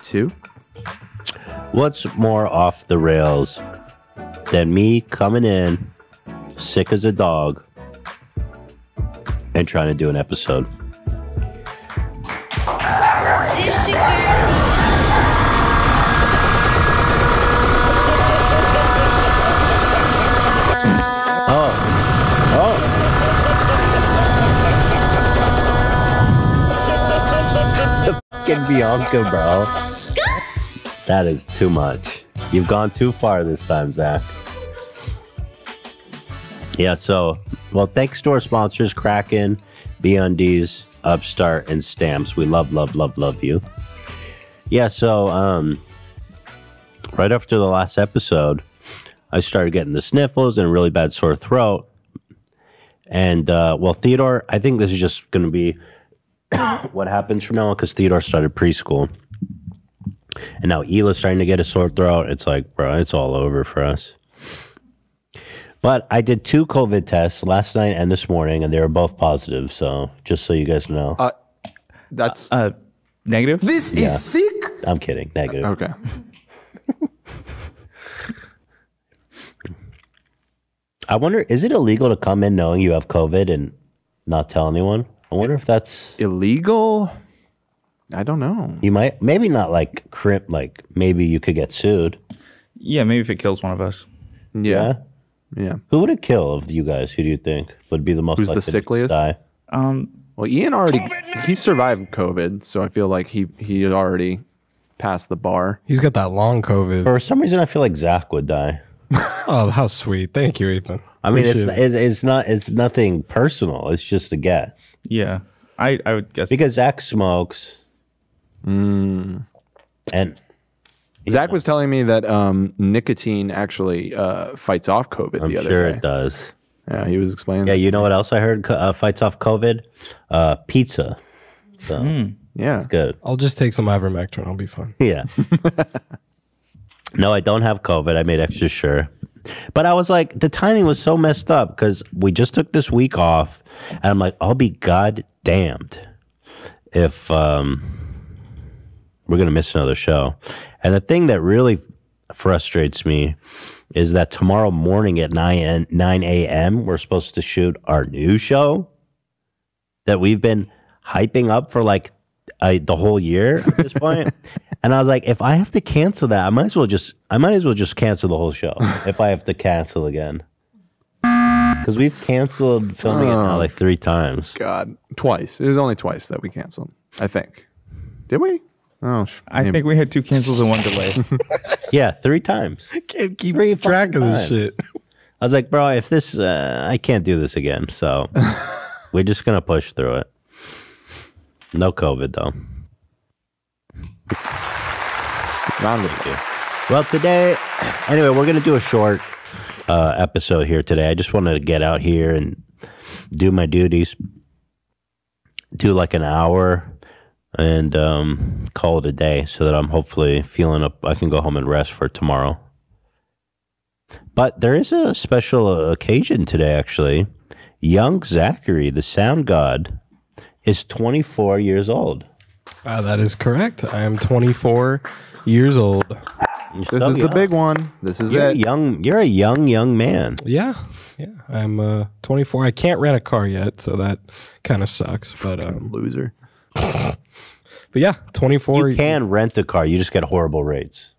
2. What's more off the rails than me coming in sick as a dog and trying to do an episode? Fucking Bianca, bro. That is too much. You've gone too far this time, Zach. Yeah, so, well, thanks to our sponsors, Kraken, BeUndies, Upstart, and Stamps. We love, love, love, love you. Yeah, so, right after the last episode, I started getting the sniffles and a really bad sore throat. And, well, Theodore, I think this is just going to be what happens from now on, because Theodore started preschool. And now Hila's starting to get a sore throat. It's like, bro, it's all over for us. But I did 2 COVID tests last night and this morning, and they were both positive. So just so you guys know. That's negative? This is sick? I'm kidding. Negative. Okay. I wonder, is it illegal to come in knowing you have COVID and not tell anyone? I wonder if that's illegal. I don't know. You might, maybe not like like maybe you could get sued. Yeah, maybe if it kills one of us. Yeah. Who would it kill of you guys? Who do you think would be the most Who's likely the sickliest? to die? Well, Ian already he survived COVID, so I feel like he already passed the bar. He's got that long COVID. For some reason, I feel like Zach would die. Oh, how sweet! Thank you, Ethan. I mean, it's nothing personal. It's just a guess. Yeah, I would guess because Zach smokes. And Zach was telling me that nicotine actually fights off COVID. I'm the other sure day. it does. Yeah, he was explaining. Yeah, you know what else I heard fights off COVID? Pizza. So yeah, it's good. I'll just take some ivermectin. I'll be fine. Yeah. No, I don't have COVID. I made extra sure. But I was like, the timing was so messed up because we just took this week off, and I'm like, I'll be goddamned if we're gonna miss another show. And the thing that really frustrates me is that tomorrow morning at 9 a.m. we're supposed to shoot our new show that we've been hyping up for like the whole year at this point. And I was like, if I have to cancel that, I might as well just cancel the whole show if I have to cancel again. Because we've canceled filming it now like 3 times. God, twice. It was only twice that we canceled. I think. Did we? Oh, I think we had 2 cancels and 1 delay. Yeah, 3 times. I can't keep track of this shit. I was like, bro, if this, I can't do this again. So we're just going to push through it. No COVID, though. Well, today, anyway, we're going to do a short episode here today. I just wanted to get out here and do my duties, do like an hour, and call it a day so that I'm hopefully feeling up. I can go home and rest for tomorrow. But there is a special occasion today, actually. Young Zachary, the sound god, is 24 years old. That is correct. I am 24 years old. This is the big one. This is You're it. You're a young man. Yeah. I'm 24. I can't rent a car yet, so that kind of sucks. But Loser. But yeah, 24. You can rent a car. You just get horrible rates.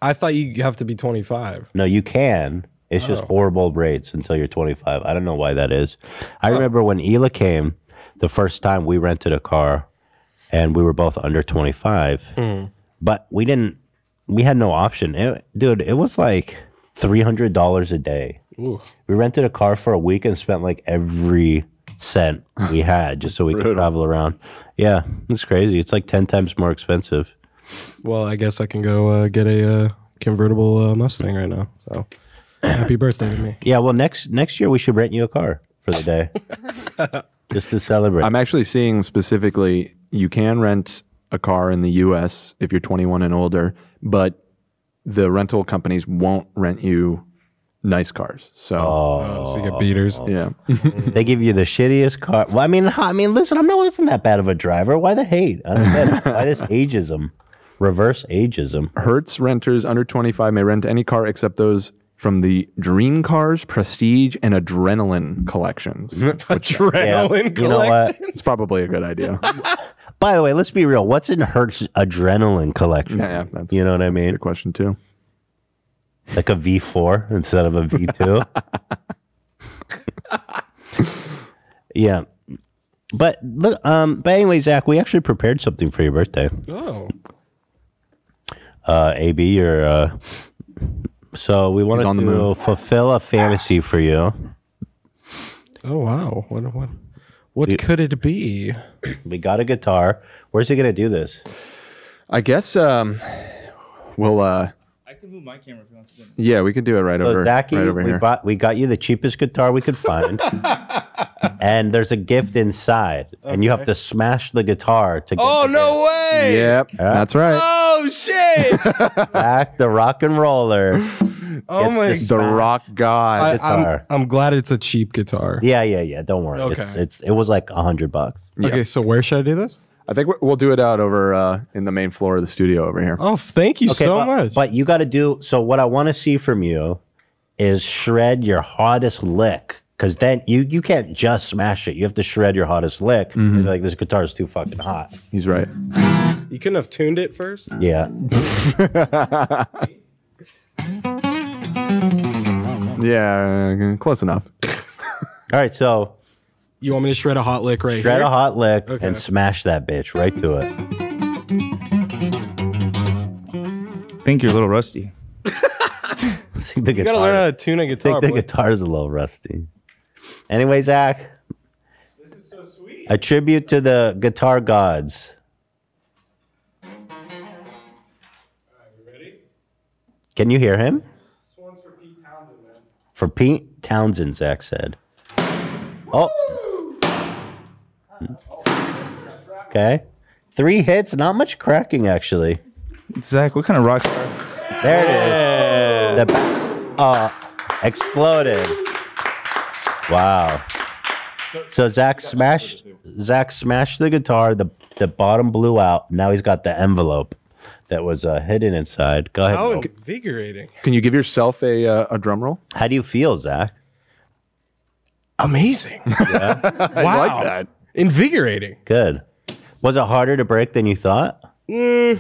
I thought you have to be 25. No, you can. It's just horrible rates until you're 25. I don't know why that is. I remember when Hila came, the first time we rented a car, and we were both under 25. But we had no option. Dude, it was like $300 a day. Ooh. We rented a car for a week and spent like every cent we had just so we could travel around. Yeah, it's crazy. It's like 10 times more expensive. Well, I guess I can go get a convertible Mustang right now. So happy birthday to me. Yeah, well, next year we should rent you a car for the day. Just to celebrate. I'm actually seeing specifically you can rent a car in the U.S. if you're 21 and older, but the rental companies won't rent you nice cars. So, So you get beaters. yeah. They give you the shittiest car. Well, I mean, listen, I wasn't that bad of a driver. Why the hate? I don't get it. Why this ageism? Reverse ageism. Hertz renters under 25 may rent any car except those from the Dream Cars, Prestige, and Adrenaline collections. Adrenaline You know what? It's probably a good idea. By the way, let's be real. What's in Hertz Adrenaline collection? Yeah, that's You know what I a mean? good question too. Like a V4 instead of a V2. Yeah. But look, but anyway, Zach, we actually prepared something for your birthday. Oh. AB, you're so we wanted on the to move. fulfill a fantasy for you. Oh wow. What could it be? We got a guitar. Where's he gonna do this? I guess we'll I can move my camera if you want to. yeah, we could do it right So over Zachy, right over here. we got you the cheapest guitar we could find. And there's a gift inside. And you have to smash the guitar to get Oh the no way! Yep, that's right. Oh shit! gift. Zach, the rock and roller. Oh gets my! to The smash- rock god. guitar. I'm glad it's a cheap guitar. Yeah. Don't worry. Okay. It was like $100. Okay, so where should I do this? I think we'll do it out over in the main floor of the studio over here. Oh, thank you so much. But you got to do. So what I want to see from you is shred your hottest lick. Because then you can't just smash it. You have to shred your hottest lick. And you're like, this guitar is too fucking hot. He's right. You couldn't have tuned it first? Yeah. Yeah, close enough. All right. So You want me to shred a hot lick right shred here? a hot lick Okay. and smash that bitch right to it. I think you're a little rusty. I think the You gotta learn how to tune a I guitar. think the boy. guitar's a little rusty. Anyway, Zach. This is so sweet. A tribute to the guitar gods. Ready? Can you hear him? This one's for Pete Townsend, man. For Pete Townsend, Zach said. Oh. Okay. 3 hits, not much cracking actually. Zach, what kind of rock star? There it is. Exploded. Wow. So Zach smashed the guitar, the bottom blew out. Now he's got the envelope that was hidden inside. Go ahead. How Will. invigorating. Can you give yourself a drum roll? How do you feel, Zach? Amazing. Yeah. Wow. I like that. Invigorating. Good. Was it harder to break than you thought? I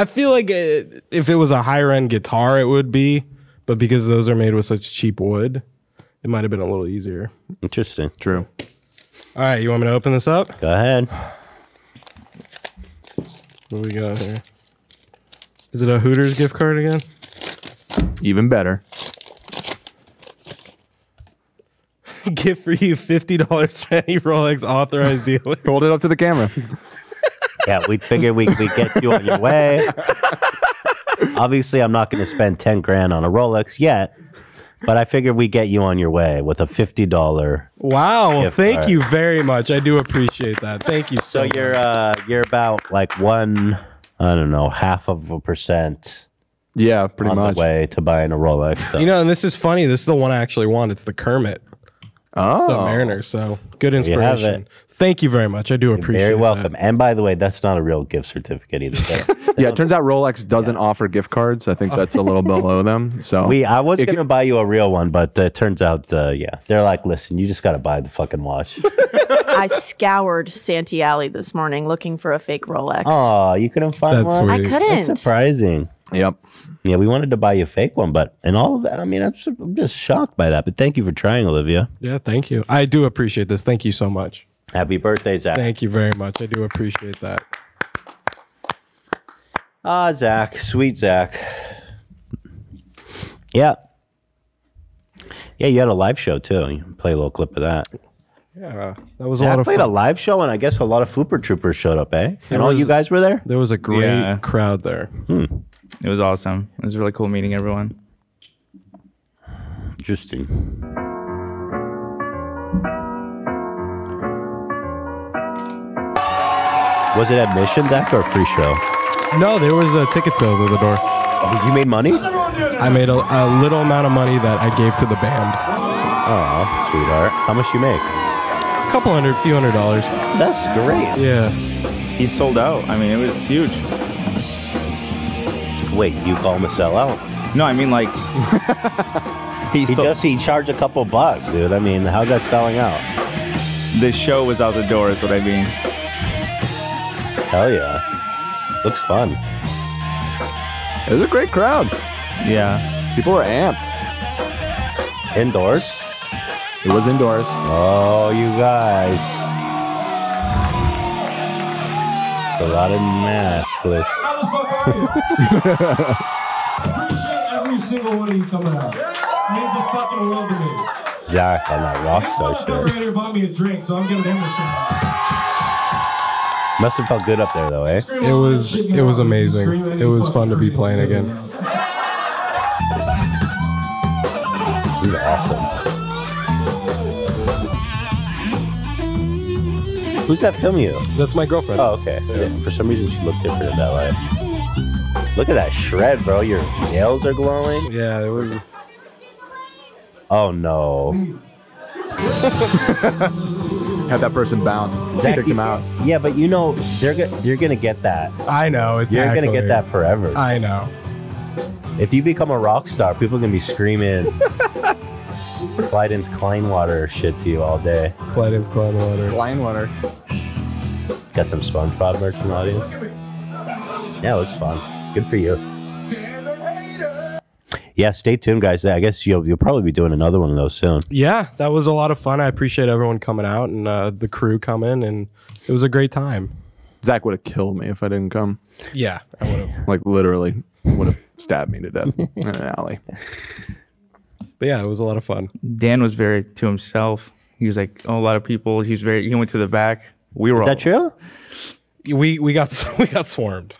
feel like if it was a higher end guitar, it would be. But because those are made with such cheap wood, it might have been a little easier. Interesting. True. All right, you want me to open this up? Go ahead. What do we got here? Is it a Hooters gift card again? Even better. Gift for you, $50 to any Rolex authorized dealer. Hold it up to the camera. Yeah, we figured we get you on your way. Obviously, I'm not going to spend 10 grand on a Rolex yet, but I figured we get you on your way with a $50. Wow, well, Gift thank card. you very much. I do appreciate that. Thank you So so much. you're about like 0.5% Yeah, pretty on much. the way to buying a Rolex. So. You know, and this is funny. This is the one I actually want. It's the Kermit Oh, Submariner. So good you have inspiration. it. Thank you very much. I do appreciate it. Very welcome. And by the way, that's not a real gift certificate either. yeah. It turns out Rolex doesn't offer gift cards. I think that's a little below them. So I was It going to buy you a real one, but it turns out, they're like, listen, you just got to buy the fucking watch. I scoured Santee Alley this morning looking for a fake Rolex. Oh, you couldn't find That's one? sweet. I couldn't. That's surprising. Yep. Yeah, we wanted to buy you a fake one, but in all of that, I mean, I'm just shocked by that. But thank you for trying, Olivia. Yeah, thank you. I do appreciate this. Thank you so much. Happy birthday, Zach. Thank you very much. I do appreciate that. Ah, Zach, sweet Zach. Yeah. Yeah, you had a live show too. You can play a little clip of that. Yeah, that was a Zach lot of played a fun. live show, and I guess a lot of Fooper Troopers showed up, eh? And all was- you guys were there? There was a great Yeah. crowd there. It was awesome. It was really cool meeting everyone. Interesting. Was it admission, Zach, or a free show? No, there was ticket sales at the door. Oh, you made money? I made a little amount of money that I gave to the band. Oh, sweetheart. How much you make? A couple hundred, few $100. That's great. Yeah. He sold out. I mean, it was huge. Wait, you call him a sellout? No, I mean like he He charged a couple bucks, dude. I mean, how's that selling out? the show was out the door is what I mean. Hell yeah. Looks fun. It was a great crowd. Yeah. People were amped. Indoors? It was indoors. Oh, you guys. It's a lot of maskless. Appreciate every single one of you coming out. It means the fucking world to me. Zach on that rock star Over shit. here bought me a drink, so I'm giving him a shout. Must have felt good up there, though, eh? It was amazing. It was fun to be playing again. This is awesome. Who's that filming you? That's my girlfriend. Oh, okay. Yeah, for some reason, she looked different in that light. Look at that shred, bro. Your nails are glowing. Yeah, it was. Oh, no. Had that person bounce. Zach, Kicked him out. Yeah, but you know, they're gonna get that. I know. It's You're gonna get that forever. I know. If you become a rock star, people are gonna be screaming Clyden's Kleinwater shit to you all day. Clyden's Kleinwater. Kleinwater. Got some SpongeBob merch in the audience. Yeah, it looks fun. Good for you. Yeah, stay tuned, guys. I guess you'll probably be doing another one of those soon. Yeah, that was a lot of fun. I appreciate everyone coming out and the crew coming, and it was a great time. Zach would have killed me if I didn't come. Yeah, I would have. Like literally would have stabbed me to death in an alley. But yeah, it was a lot of fun. Dan was very to himself. He was like, oh, a lot of people. He went to the back. We were Is that true? We got swarmed.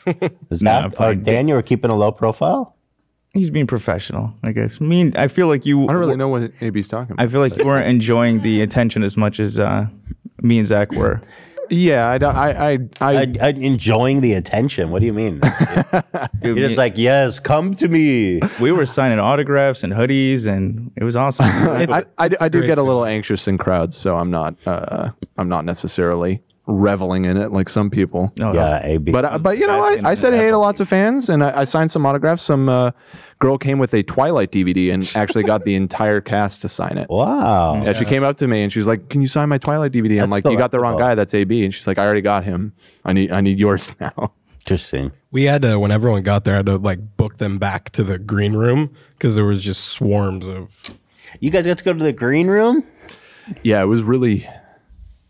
Is Nah, that I'm playing. Dan, you were keeping a low profile? He's being professional, I guess. I feel like you. I don't really know what AB's talking about. I feel like you weren't enjoying the attention as much as me and Zach were. Yeah, I Enjoying the attention. What do you mean? Dude, You're just like, yes, come to me. we were signing autographs and hoodies, and it was awesome. I do great get a little anxious in crowds, so I'm not necessarily reveling in it like some people. No, Yeah, AB. But you know, I said hey to lots of fans, and I signed some autographs. Some girl came with a Twilight DVD and actually got the entire cast to sign it. Wow. Yeah, she came up to me and she was like, "Can you sign my Twilight DVD?" I'm That's like, "You got the wrong delightful. guy. That's AB." And she's like, "I already got him. I need yours now." Interesting. We had to, when everyone got there, I had to like book them back to the green room because there was just swarms of. You guys got to go to the green room? Yeah, it was really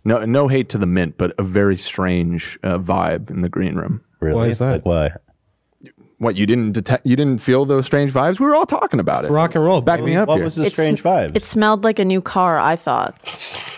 no hate to the Mint, but a very strange vibe in the green room. Really? Why is that? Like, why? What, you didn't feel those strange vibes? We were all talking about it. Rock and roll. Back baby. me up What here. was the It's- strange vibe? It smelled like a new car, I thought.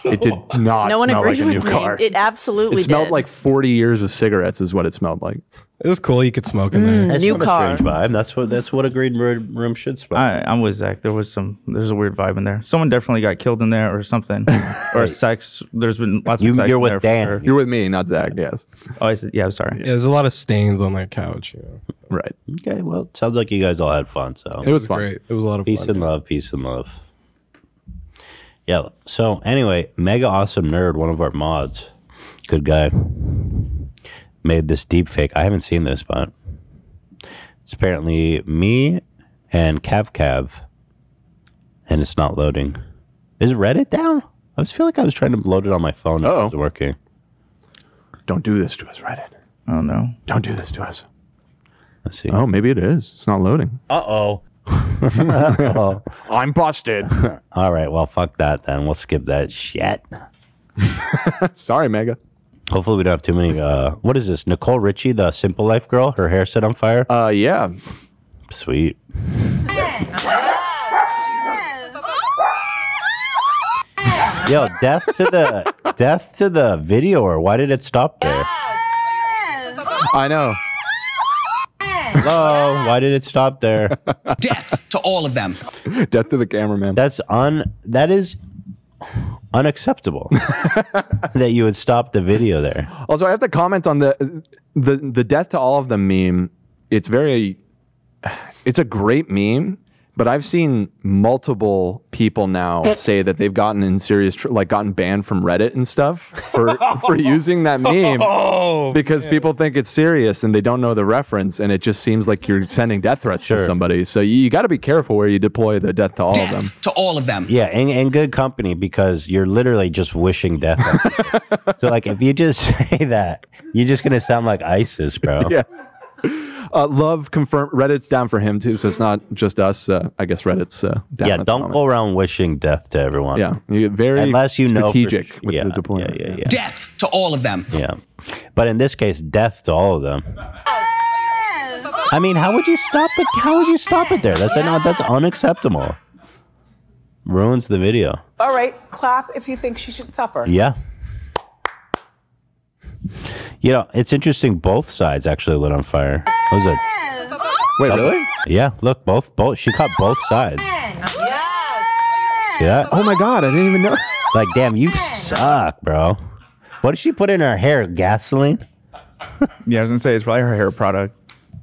It did not No one smell agreed like a new with me. car. It absolutely It smelled did. like 40 years of cigarettes is what it smelled like. It was cool. You could smoke in there. That's new not car. a strange vibe. That's what a green room should smell. I'm with Zach. There's a weird vibe in there. Someone definitely got killed in there or something, or sex. There's been lots of sex. You're in with there for Dan. sure. You're with me, not Zach, yes. Oh, I said, yeah. I'm sorry. Yeah, there's a lot of stains on that couch. You know. Right. Okay, well, it sounds like you guys all had fun. So It was fun. Great. It was a lot of peace fun. and love, peace and love. Yeah. So anyway, Mega Awesome Nerd, one of our mods, good guy, made this deep fake. I haven't seen this, but it's apparently me and Cav, and it's not loading. Is Reddit down? I just feel like I was trying to load it on my phone. And it Uh-oh. wasn't working. Don't do this to us, Reddit. Oh no. Don't do this to us. Let's see. Oh, maybe it is. It's not loading. Uh-oh. I'm busted. All right. Well, fuck that then. We'll skip that shit. Sorry, Mega. Hopefully we don't have too many. What is this? Nicole Richie, the Simple Life girl? Her hair set on fire? Yeah. Sweet. Yo, death to the video, or why did it stop there? I know. Hello, why did it stop there? Death to all of them. Death to the cameraman. That is unacceptable. That you would stop the video there. Also, I have to comment on the death to all of them meme. It's a great meme, But I've seen multiple people now say that they've gotten in serious, gotten banned from Reddit and stuff for using that meme because people think it's serious and they don't know the reference, and it just seems like you're sending death threats to somebody. So you got to be careful where you deploy the death to all of them. To all of them. Yeah, and good company, because you're literally just wishing death on people. So like if you just say that, you're just gonna sound like ISIS, bro. Yeah. Love confirmed. Reddit's down for him too, so it's not just us. I guess Reddit's down. Yeah, don't go around wishing death to everyone. Yeah, you get very unless you know strategic with the deployment. Yeah. Death to all of them. Yeah, but in this case, death to all of them. I mean, how would you stop it there? That's unacceptable. Ruins the video. All right, clap if you think she should suffer. Yeah. You know, it's interesting. Both sides actually lit on fire. Was it? Wait, really? Yeah. Look, both. She caught both sides. Yes. See that? Oh my God, I didn't even know. Like, damn, you suck, bro. What did she put in her hair? Gasoline? Yeah, I was gonna say it's probably her hair product,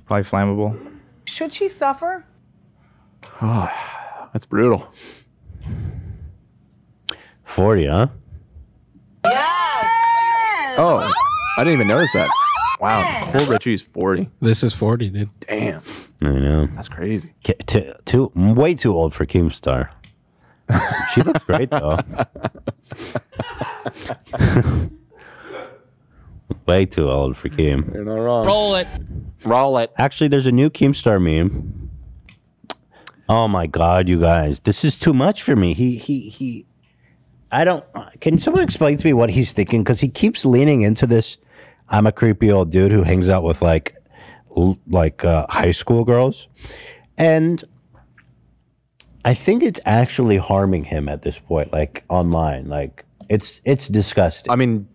probably flammable. Should she suffer? Oh, that's brutal. 40, huh? Yes. Oh, I didn't even notice that. Wow, Nicole Richie's 40. This is 40, dude. Damn, I know. that's crazy. Way too old for Keemstar. She looks great though. Way too old for Keem. You're not wrong. Roll it. Actually, there's a new Keemstar meme. Oh my God, you guys, this is too much for me. I don't. Can someone explain to me what he's thinking? Because he keeps leaning into this. I'm a creepy old dude who hangs out with like high school girls, and I think it's actually harming him at this point. Like online, like it's disgusting. I mean,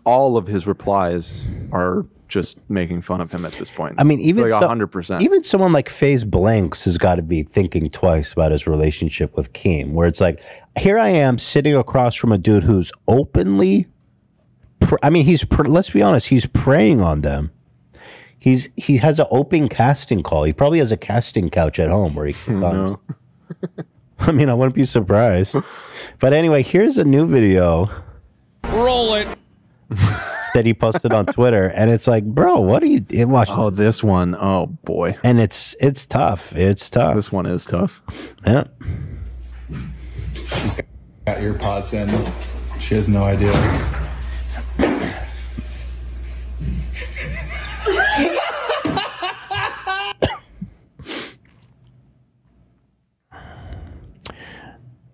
all of his replies are just making fun of him at this point. I mean, even like 100%. Even someone like FaZe Blanks has got to be thinking twice about his relationship with Keem, where it's like, here I am sitting across from a dude who's openly, let's be honest, he's preying on them. He has an open casting call. He probably has a casting couch at home where he comes. I mean, I wouldn't be surprised. But anyway, here's a new video. Roll it. That he posted on Twitter, and it's like, bro, what are you watching? Oh, this one. Oh boy. And it's tough. It's tough. This one is tough. Yeah. She's got ear pods in. She has no idea.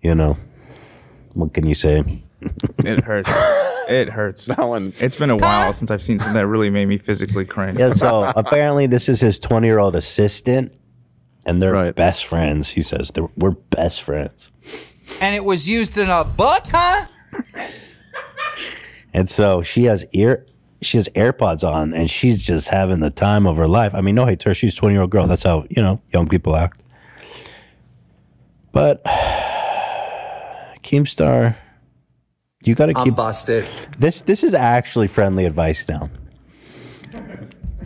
You know, what can you say? It hurts. It hurts. That one. It's been a while since I've seen something that really made me physically cringe. Yeah, so apparently this is his 20-year-old assistant, and they're best friends. He says we're best friends. And it was used in a book, huh? And so she has AirPods on, and she's just having the time of her life. I mean, no hate to her. She's a 20-year-old girl. That's how, young people act. But Keemstar, you got to keep. I'm busted. This is actually friendly advice now.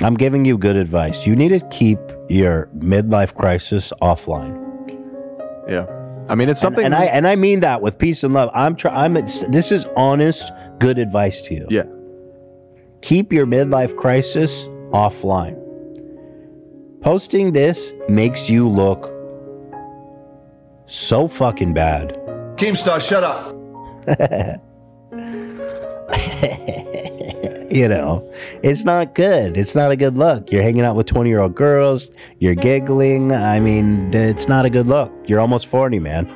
I'm giving you good advice. You need to keep your midlife crisis offline. Yeah. I mean, it's something. And I mean that with peace and love. This is honest, good advice to you. Yeah. Keep your midlife crisis offline. Posting this makes you look so fucking bad. Keemstar, shut up. It's not good. It's not a good look. You're hanging out with 20-year-old girls. You're giggling. I mean, it's not a good look. You're almost 40, man.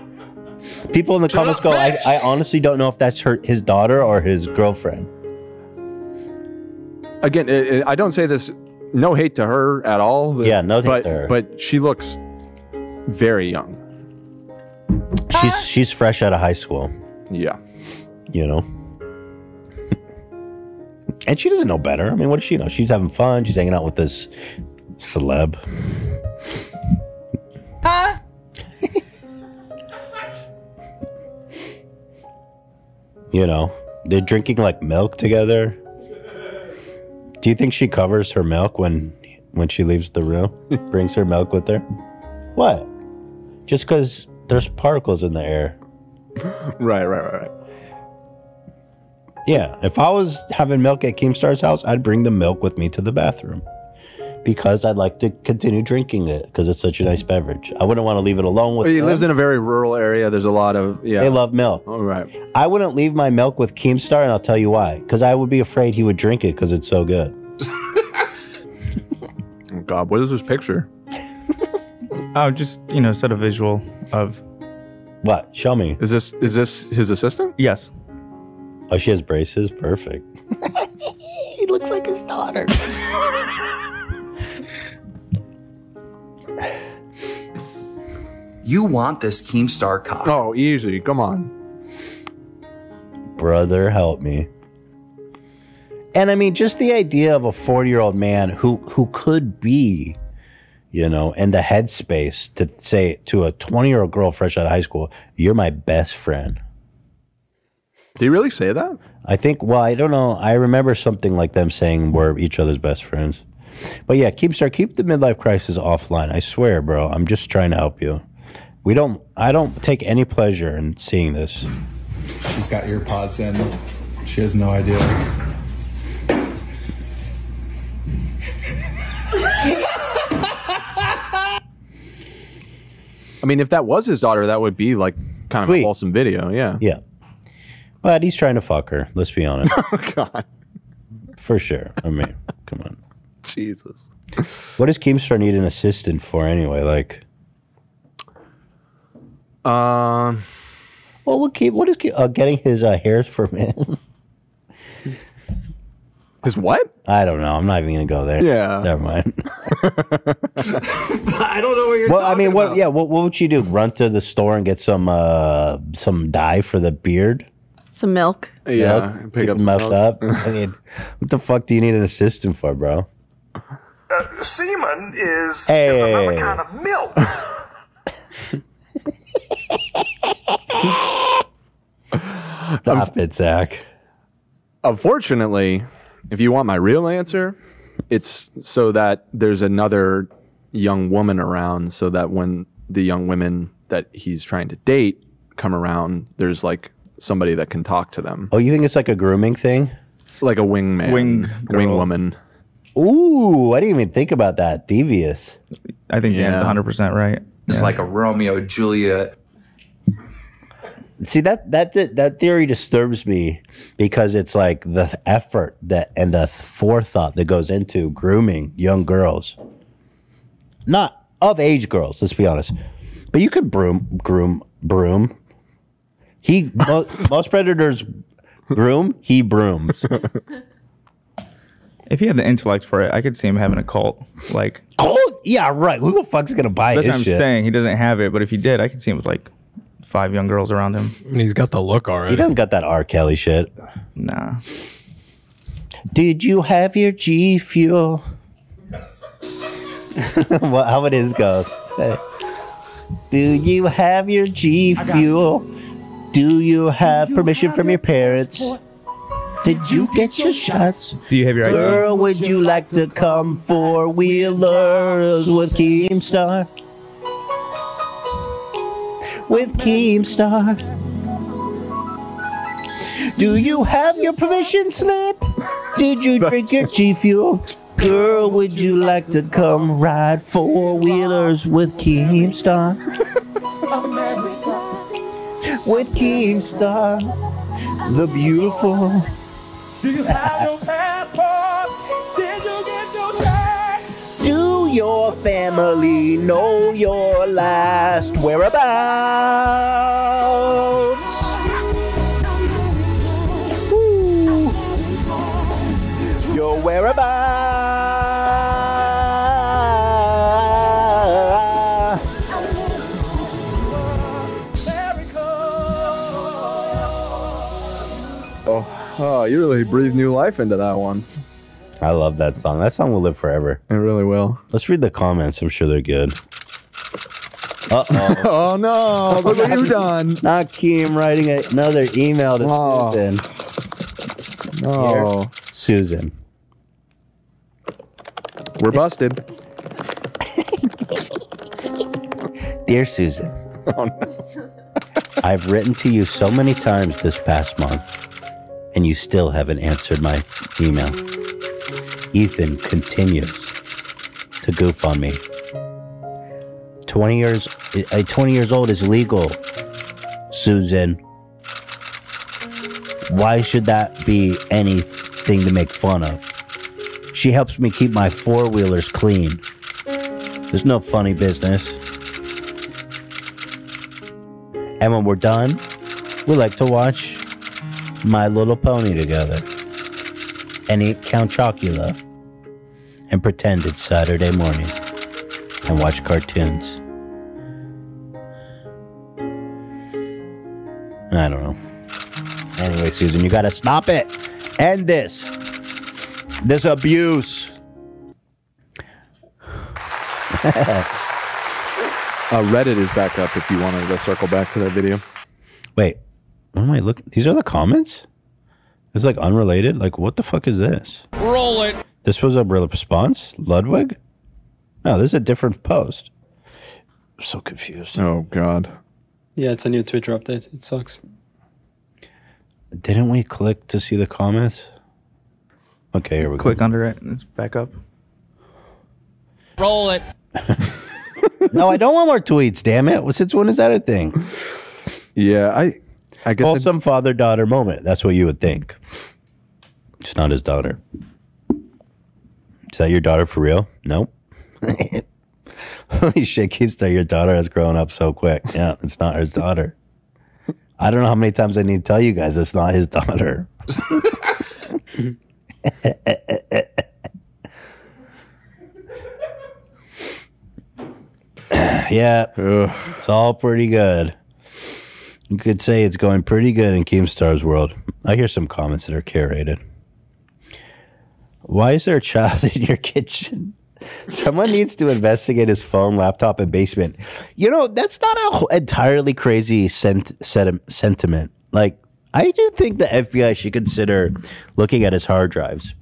People in the comments go, I honestly don't know if that's his daughter or his girlfriend. Again, I don't say this, no hate to her at all. Yeah, no hate to her. But she looks very young. She's fresh out of high school. Yeah. And she doesn't know better. I mean, what does she know? She's having fun. She's hanging out with this celeb. Huh? They're drinking like milk together. Do you think she covers her milk when she leaves the room? Brings her milk with her? What? just because there's particles in the air. Right. Yeah, if I was having milk at Keemstar's house, I'd bring the milk with me to the bathroom because I'd like to continue drinking it because it's such a nice beverage. I wouldn't want to leave it alone with He them. lives in a very rural area. There's a lot of They love milk. All right. I wouldn't leave my milk with Keemstar, and I'll tell you why. Because I would be afraid he would drink it because it's so good. Oh God, what is this picture? Oh, just set a visual of. What? Show me. Is this his assistant? Yes. Oh, she has braces. Perfect. He looks like his daughter. You want this Keemstar cock. Oh, easy. Come on. Brother, help me. And I mean, just the idea of a 40-year-old man who could be, in the headspace to say to a 20-year-old girl fresh out of high school, "You're my best friend." Did he really say that? I think. Well, I don't know. I remember something like them saying we're each other's best friends. But yeah, keep the midlife crisis offline. I swear, bro. I'm just trying to help you. I don't take any pleasure in seeing this. She's got ear pods in. She has no idea. I mean, if that was his daughter, that would be like kind of a wholesome video. Yeah. Yeah. But he's trying to fuck her. Let's be honest. Oh God. For sure. I mean, come on. Jesus. What does Keemstar need an assistant for anyway? Like, what is getting his hairs for men? His what? I don't know. I'm not even gonna go there. Yeah. Never mind. I don't know what you're Well, talking I mean, about. what would you do? Run to the store and get some dye for the beard? Some milk. Yeah. Milk? Pick up some messed milk. up. I mean, what the fuck do you need an assistant for, bro? Semen is Hey. another kind of milk. Stop it, Zach. Unfortunately, if you want my real answer, it's so that there's another young woman around, so that when the young women that he's trying to date come around, there's like somebody that can talk to them, Oh, you think it's like a grooming thing? like a wingman, Wing wing girl. woman. Ooh, I didn't even think about that. Devious. I think Dan's 100% right. It's like a Romeo Juliet. See, that theory disturbs me because it's like the effort and the forethought that goes into grooming young girls, not of age girls. Let's be honest, but you could groom. Most predators groom. He brooms. If he had the intellect for it, I could see him having a cult. Like, Cult? Yeah, right. Who the fuck's gonna buy that's his what I'm shit? saying. He doesn't have it, but if he did, I could see him with like 5 young girls around him. I mean, he's got the look already. He doesn't got that R. Kelly shit. Nah. Did you have your G Fuel? How it is goes. Do you have your G Fuel? Do you have permission from your parents? Did you get your shots? Do you have your ID? Girl, would you like to come 4-wheelers with Keemstar? With Keemstar. Do you have your permission slip? Did you drink your G Fuel? Girl, would you like to come ride 4-wheelers with Keemstar? With Keemstar, the beautiful. Do you have your passport? Did you get your tax? Do your family know your last whereabouts? Woo. Your whereabouts? Oh, you really breathed new life into that one. I love that song. That song will live forever. It really will. Let's read the comments. I'm sure they're good. Uh-oh. Oh no! Look what you've done. Not Keem writing another email to Susan. No, Here. Susan. we're busted. Dear Susan, Oh, no. I've written to you so many times this past month, and you still haven't answered my email. Ethan continues to goof on me. 20 years old is legal, Susan. Why should that be anything to make fun of? She helps me keep my four-wheelers clean. There's no funny business. And when we're done, we like to watch My Little Pony together and eat Count Chocula and pretend it's Saturday morning and watch cartoons. I don't know. Anyway, Susan, you gotta stop it. End this abuse. Reddit is back up if you wanted to circle back to that video. Wait, what am I looking? These are the comments? It's like unrelated? Like, what the fuck is this? Roll it. This was a real response? Ludwig? No, this is a different post. I'm so confused. Oh, God. Yeah, it's a new Twitter update. It sucks. Didn't we click to see the comments? Okay, here we Click under it. It's back up. Roll it. No, I don't want more tweets, damn it. Since when is that a thing? Yeah, I guess. Wholesome father-daughter moment. That's what you would think. It's not his daughter. Is that your daughter for real? Nope. Holy shit, Keemstar, your daughter has grown up so quick. Yeah, it's not his daughter. I don't know how many times I need to tell you guys it's not his daughter. Yeah, it's all pretty good. You could say it's going pretty good in Keemstar's world. I hear some comments that are curated. Why is there a child in your kitchen? Someone needs to investigate his phone, laptop, and basement. You know, that's not an entirely crazy sentiment. Like, I do think the FBI should consider looking at his hard drives.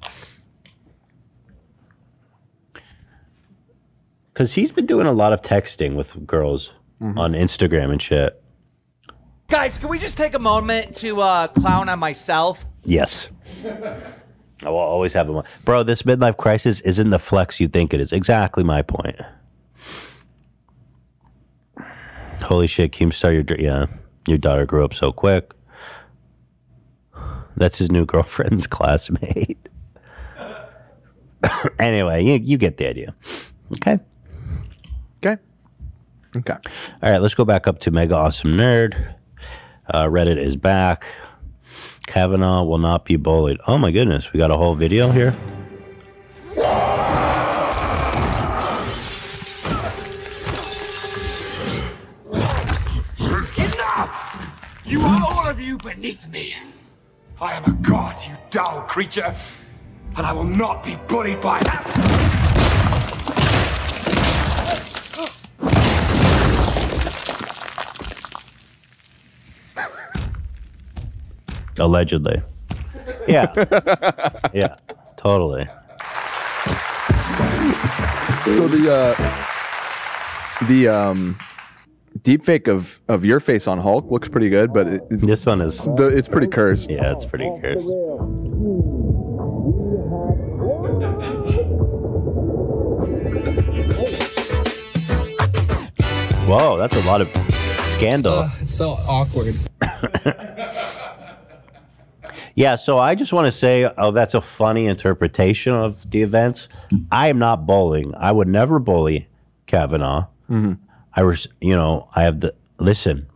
Because he's been doing a lot of texting with girls on Instagram and shit. Guys, can we just take a moment to clown on myself? Yes. I will always have them. Bro, this midlife crisis isn't the flex you think it is. Exactly my point. Holy shit, Keemstar, your daughter grew up so quick. That's his new girlfriend's classmate. Anyway, you get the idea. Okay. Okay. All right, let's go back up to Mega Awesome Nerd. Reddit is back. Kavanaugh will not be bullied. Oh my goodness, we got a whole video here. Enough! You are all of you beneath me. I am a god, you dull creature, and I will not be bullied by that. Allegedly. Yeah. Yeah, totally. So the deepfake of your face on Hulk looks pretty good, but this one is it's pretty cursed. Yeah, it's pretty cursed. Whoa, that's a lot of scandal. It's so awkward. Yeah, so I just want to say, that's a funny interpretation of the events. I am not bullying. I would never bully Kavanaugh. I have the listen.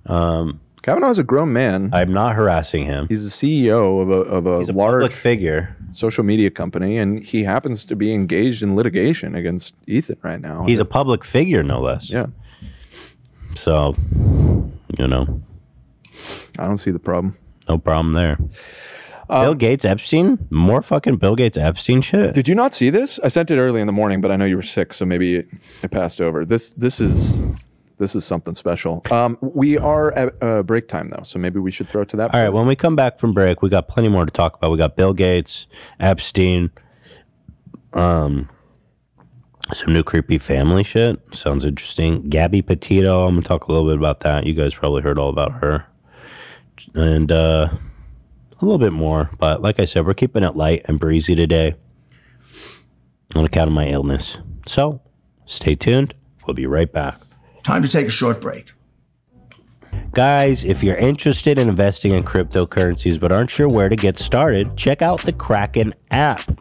Kavanaugh's a grown man. I'm not harassing him. He's the CEO of a large public figure, social media company, and he happens to be engaged in litigation against Ethan right now. He's a public figure, no less. Yeah. So, I don't see the problem. No problem there. Bill Gates Epstein? More fucking Bill Gates Epstein shit? Did you not see this? I sent it early in the morning, but I know you were sick, so maybe it passed over. This is something special. We are at break time though, so maybe we should throw it to that. All right, when we come back from break, we got plenty more to talk about. We got Bill Gates, Epstein, Some new creepy family shit. Sounds interesting. Gabby Petito. I'm going to talk a little bit about that. You guys probably heard all about her. And a little bit more. But like I said, we're keeping it light and breezy today on account of my illness. So stay tuned. We'll be right back. Time to take a short break. Guys, if you're interested in investing in cryptocurrencies but aren't sure where to get started, check out the Kraken app.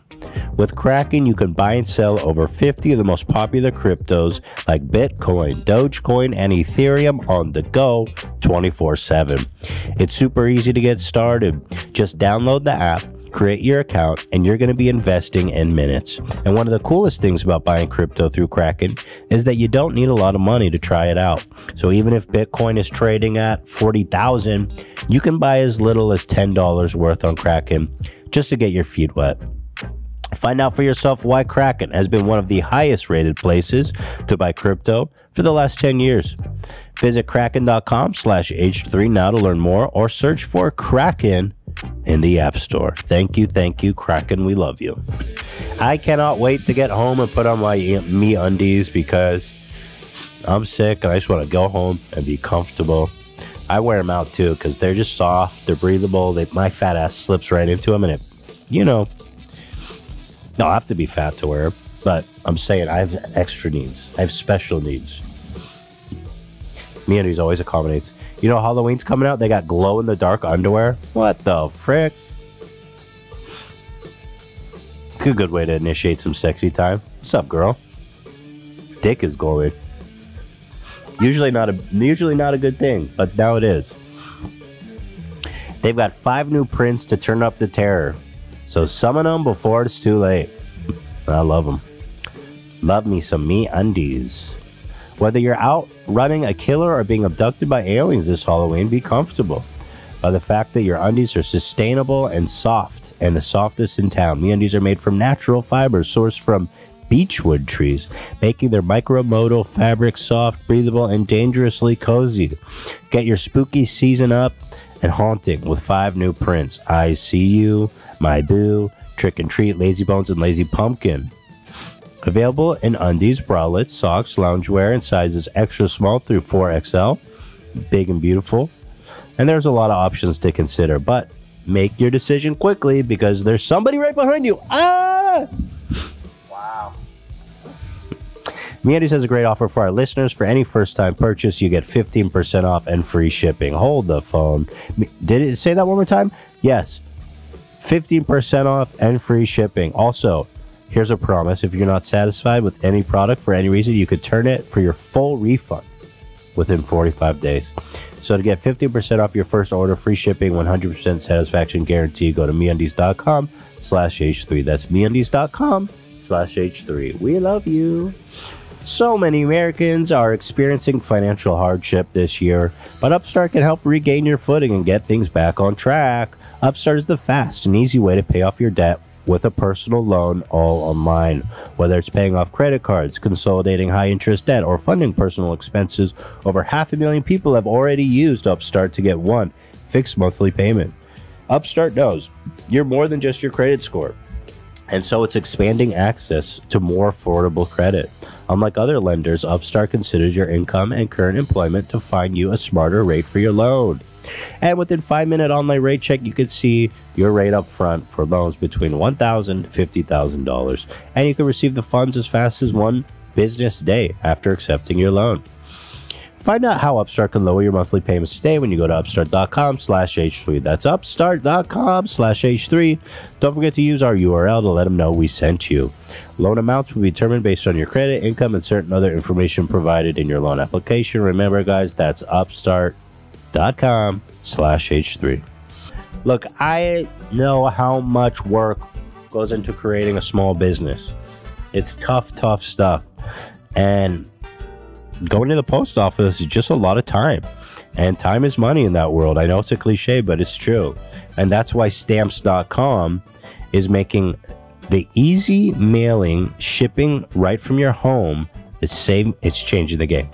With Kraken, you can buy and sell over 50 of the most popular cryptos like Bitcoin, Dogecoin, and Ethereum on the go 24/7. It's super easy to get started. Just download the app, create your account, and you're going to be investing in minutes. And one of the coolest things about buying crypto through Kraken is that you don't need a lot of money to try it out. So even if Bitcoin is trading at 40,000, you can buy as little as $10 worth on Kraken just to get your feet wet. Find out for yourself why Kraken has been one of the highest rated places to buy crypto for the last 10 years. Visit kraken.com/H3 now to learn more, or search for Kraken in the App Store. Thank you, Kraken. We love you. I cannot wait to get home and put on my MeUndies because I'm sick and I just want to go home and be comfortable. I wear them out too because they're just soft, they're breathable. My fat ass slips right into them, and it, no, I have to be fat to wear them, but I'm saying I have extra needs. I have special needs. MeUndies always accommodates. You know, Halloween's coming out. They got glow-in-the-dark underwear. What the frick? A good way to initiate some sexy time. What's up, girl? Dick is glowing. Usually not a good thing, but now it is. They've got 5 new prints to turn up the terror. So summon them before it's too late. I love them. Love me some MeUndies. Whether you're out running a killer or being abducted by aliens this Halloween, be comfortable by the fact that your undies are sustainable and soft, and the softest in town. MeUndies are made from natural fibers sourced from beechwood trees, making their micromodal fabric soft, breathable, and dangerously cozy. Get your spooky season up and haunting with 5 new prints: I See You, My Boo, Trick and Treat, Lazy Bones, and Lazy Pumpkin. Available in undies, bralettes, socks, loungewear, and sizes extra small through 4XL. Big and beautiful. And there's a lot of options to consider, but make your decision quickly because there's somebody right behind you. Ah! Wow. MeUndies has a great offer for our listeners. For any first-time purchase, you get 15% off and free shipping. Hold the phone. Did it say that one more time? Yes. 15% off and free shipping. Also, here's a promise. If you're not satisfied with any product for any reason, you could turn it for your full refund within 45 days. So to get 15% off your first order, free shipping, 100% satisfaction guarantee, go to MeUndies.com/H3. That's MeUndies.com/H3. We love you. So many Americans are experiencing financial hardship this year, but Upstart can help regain your footing and get things back on track. Upstart is the fast and easy way to pay off your debt with a personal loan, all online. Whether it's paying off credit cards, consolidating high-interest debt, or funding personal expenses, over 500,000 people have already used Upstart to get one fixed monthly payment. Upstart knows you're more than just your credit score, and so it's expanding access to more affordable credit. Unlike other lenders, Upstart considers your income and current employment to find you a smarter rate for your loan. And within 5-minute online rate check, you can see your rate up front for loans between $1,000 to $50,000. And you can receive the funds as fast as 1 business day after accepting your loan. Find out how Upstart can lower your monthly payments today when you go to upstart.com/H3. That's upstart.com/H3. Don't forget to use our URL to let them know we sent you. Loan amounts will be determined based on your credit, income, and certain other information provided in your loan application. Remember, guys, that's upstart.com/H3. Look, I know how much work goes into creating a small business. It's tough stuff. And going to the post office is just a lot of time. And time is money in that world. I know it's a cliche, but it's true. And that's why Stamps.com is making the easy mailing, shipping right from your home. It's changing the game.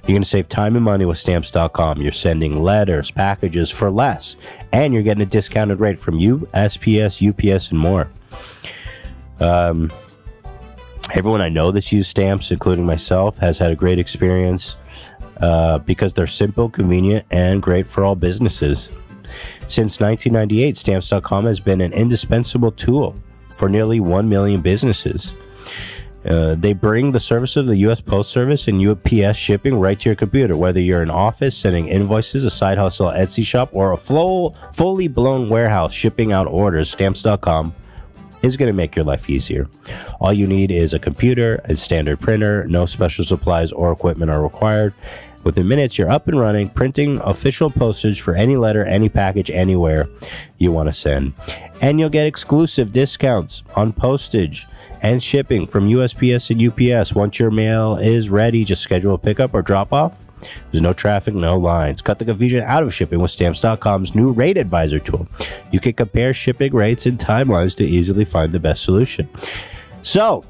You're going to save time and money with Stamps.com. You're sending letters, packages for less. And you're getting a discounted rate from USPS, UPS, and more. Everyone I know that's used stamps, including myself, has had a great experience because they're simple, convenient, and great for all businesses. Since 1998, Stamps.com has been an indispensable tool for nearly 1 million businesses. They bring the service of the U.S. Post Service and UPS shipping right to your computer, whether you're in office sending invoices, a side hustle Etsy shop, or a fully blown warehouse shipping out orders. Stamps.com is going to make your life easier. All you need is a computer and standard printer. No special supplies or equipment are required. Within minutes, you're up and running, printing official postage for any letter, any package, anywhere you want to send. And you'll get exclusive discounts on postage and shipping from USPS and UPS. Once your mail is ready, just schedule a pickup or drop off. There's no traffic, no lines. Cut the confusion out of shipping with Stamps.com's new Rate Advisor tool. You can compare shipping rates and timelines to easily find the best solution. So,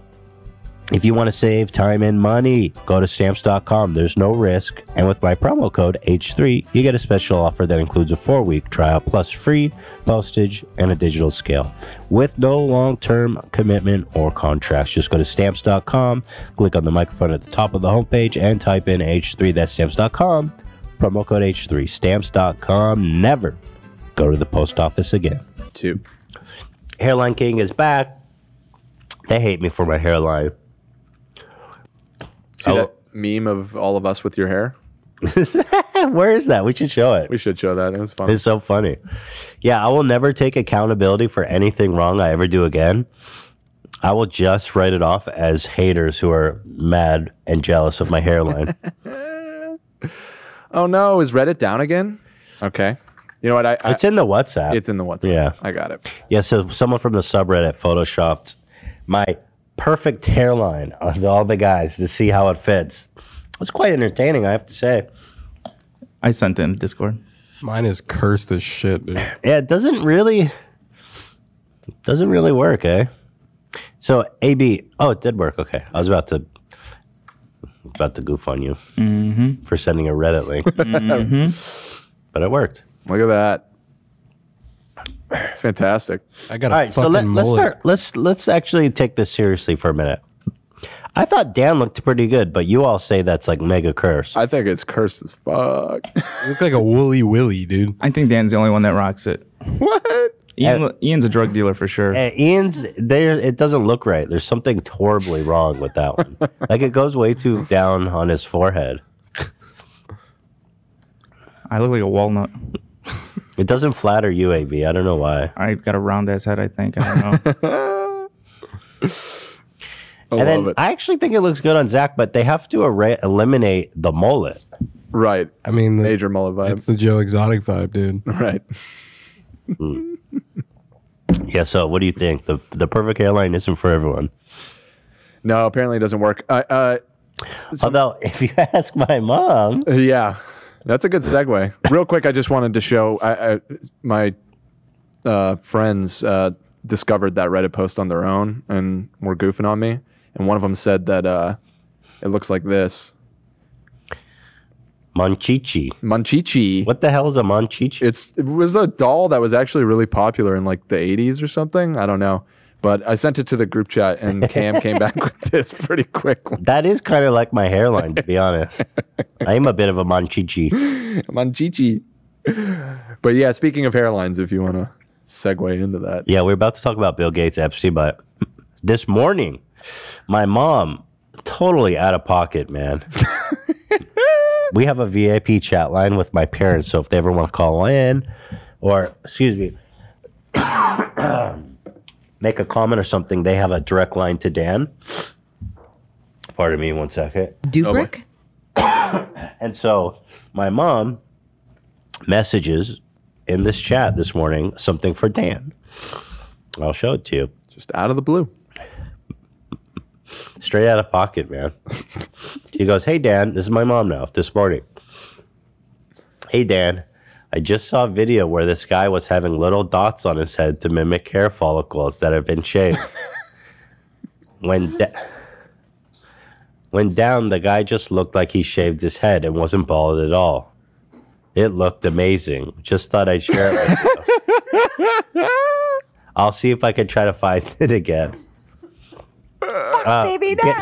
if you want to save time and money, go to Stamps.com. There's no risk. And with my promo code H3, you get a special offer that includes a 4-week trial plus free postage and a digital scale with no long-term commitment or contracts. Just go to Stamps.com, click on the microphone at the top of the homepage, and type in H3. That's Stamps.com. Promo code H3. Stamps.com. Never go to the post office again. 2. Hairline King is back. They hate me for my hairline. See that meme of all of us with your hair? Where is that? We should show it. We should show that. It was fun. It's so funny. Yeah, I will never take accountability for anything wrong I ever do again. I will just write it off as haters who are mad and jealous of my hairline. Oh no, is Reddit down again? Okay. You know what? It's in the WhatsApp. It's in the WhatsApp. Yeah. I got it. Yeah, so someone from the subreddit photoshopped my perfect hairline on all the guys to see how it fits. It's quite entertaining, I have to say. I sent it in Discord. Mine is cursed as shit, dude. Yeah, it doesn't really work, eh? So AB, oh, it did work. Okay, I was about to goof on you for sending a Reddit link, but it worked. Look at that. It's fantastic. I got All right, so let's actually take this seriously for a minute. I thought Dan looked pretty good, but you all say that's like mega cursed. I think it's cursed as fuck. You look like a woolly willy, dude. I think Dan's the only one that rocks it. What? Ian's a drug dealer for sure. Ian's there. It doesn't look right. There's something horribly wrong with that one. Like it goes way too down on his forehead. I look like a walnut. It doesn't flatter you, AB. I don't know why. I got a round ass head, I think. I don't know. And then I actually think it looks good on Zach, but they have to eliminate the mullet. Right. I mean, major mullet vibe. It's the Joe Exotic vibe, dude. Right. Yeah, so what do you think? The perfect hairline isn't for everyone. No, apparently it doesn't work. Although, if you ask my mom. Yeah, that's a good segue. Real quick, I just wanted to show my friends discovered that Reddit post on their own and were goofing on me. And one of them said that it looks like this. Monchichi. What the hell is a Monchichi? It was a doll that was actually really popular in like the 80s or something. I don't know. But I sent it to the group chat and Cam came back with this pretty quickly. That is kind of like my hairline, to be honest. I am a bit of a Monchichi. Monchichi. But yeah, speaking of hairlines, if you want to segue into that. Yeah, we're about to talk about Bill Gates, Epstein, but this morning, my mom, totally out of pocket, man. We have a VIP chat line with my parents, so if they ever want to call in or, excuse me, make a comment or something, they have a direct line to Dan. Pardon me 1 second. Dubrick? And so my mom messages in this chat this morning something for Dan. I'll show it to you. Just out of the blue. Straight out of pocket, man. She goes, "Hey, Dan, this is my mom now, this morning. Hey, Dan, I just saw a video where this guy was having little dots on his head to mimic hair follicles that have been shaved. When down, the guy just looked like he shaved his head and wasn't bald at all. It looked amazing. Just thought I'd share it with you. I'll see if I can try to find it again." baby, no.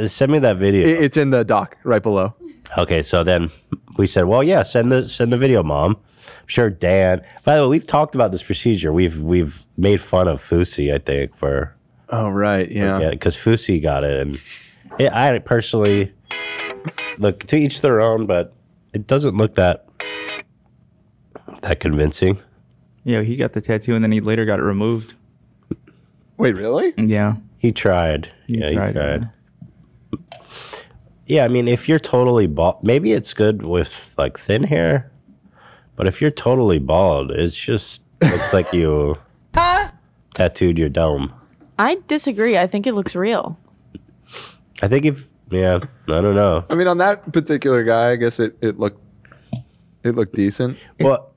Send me that video. It's in the doc right below. Okay, so then we said, well, yeah, send the video, Mom. I'm sure Dan. By the way, we've talked about this procedure. We've made fun of Fusi, I think, for. Oh right, yeah. Because Fusi got it, and I personally look, to each their own, but it doesn't look that convincing. Yeah, he got the tattoo, and then he later got it removed. Wait, really? Yeah. He tried. He tried. Yeah. Yeah, I mean, if you're totally bald, maybe it's good with like thin hair, but if you're totally bald, it's just looks like you tattooed your dome. I disagree. I think it looks real. I think I don't know. I mean, on that particular guy, I guess it looked decent. Well,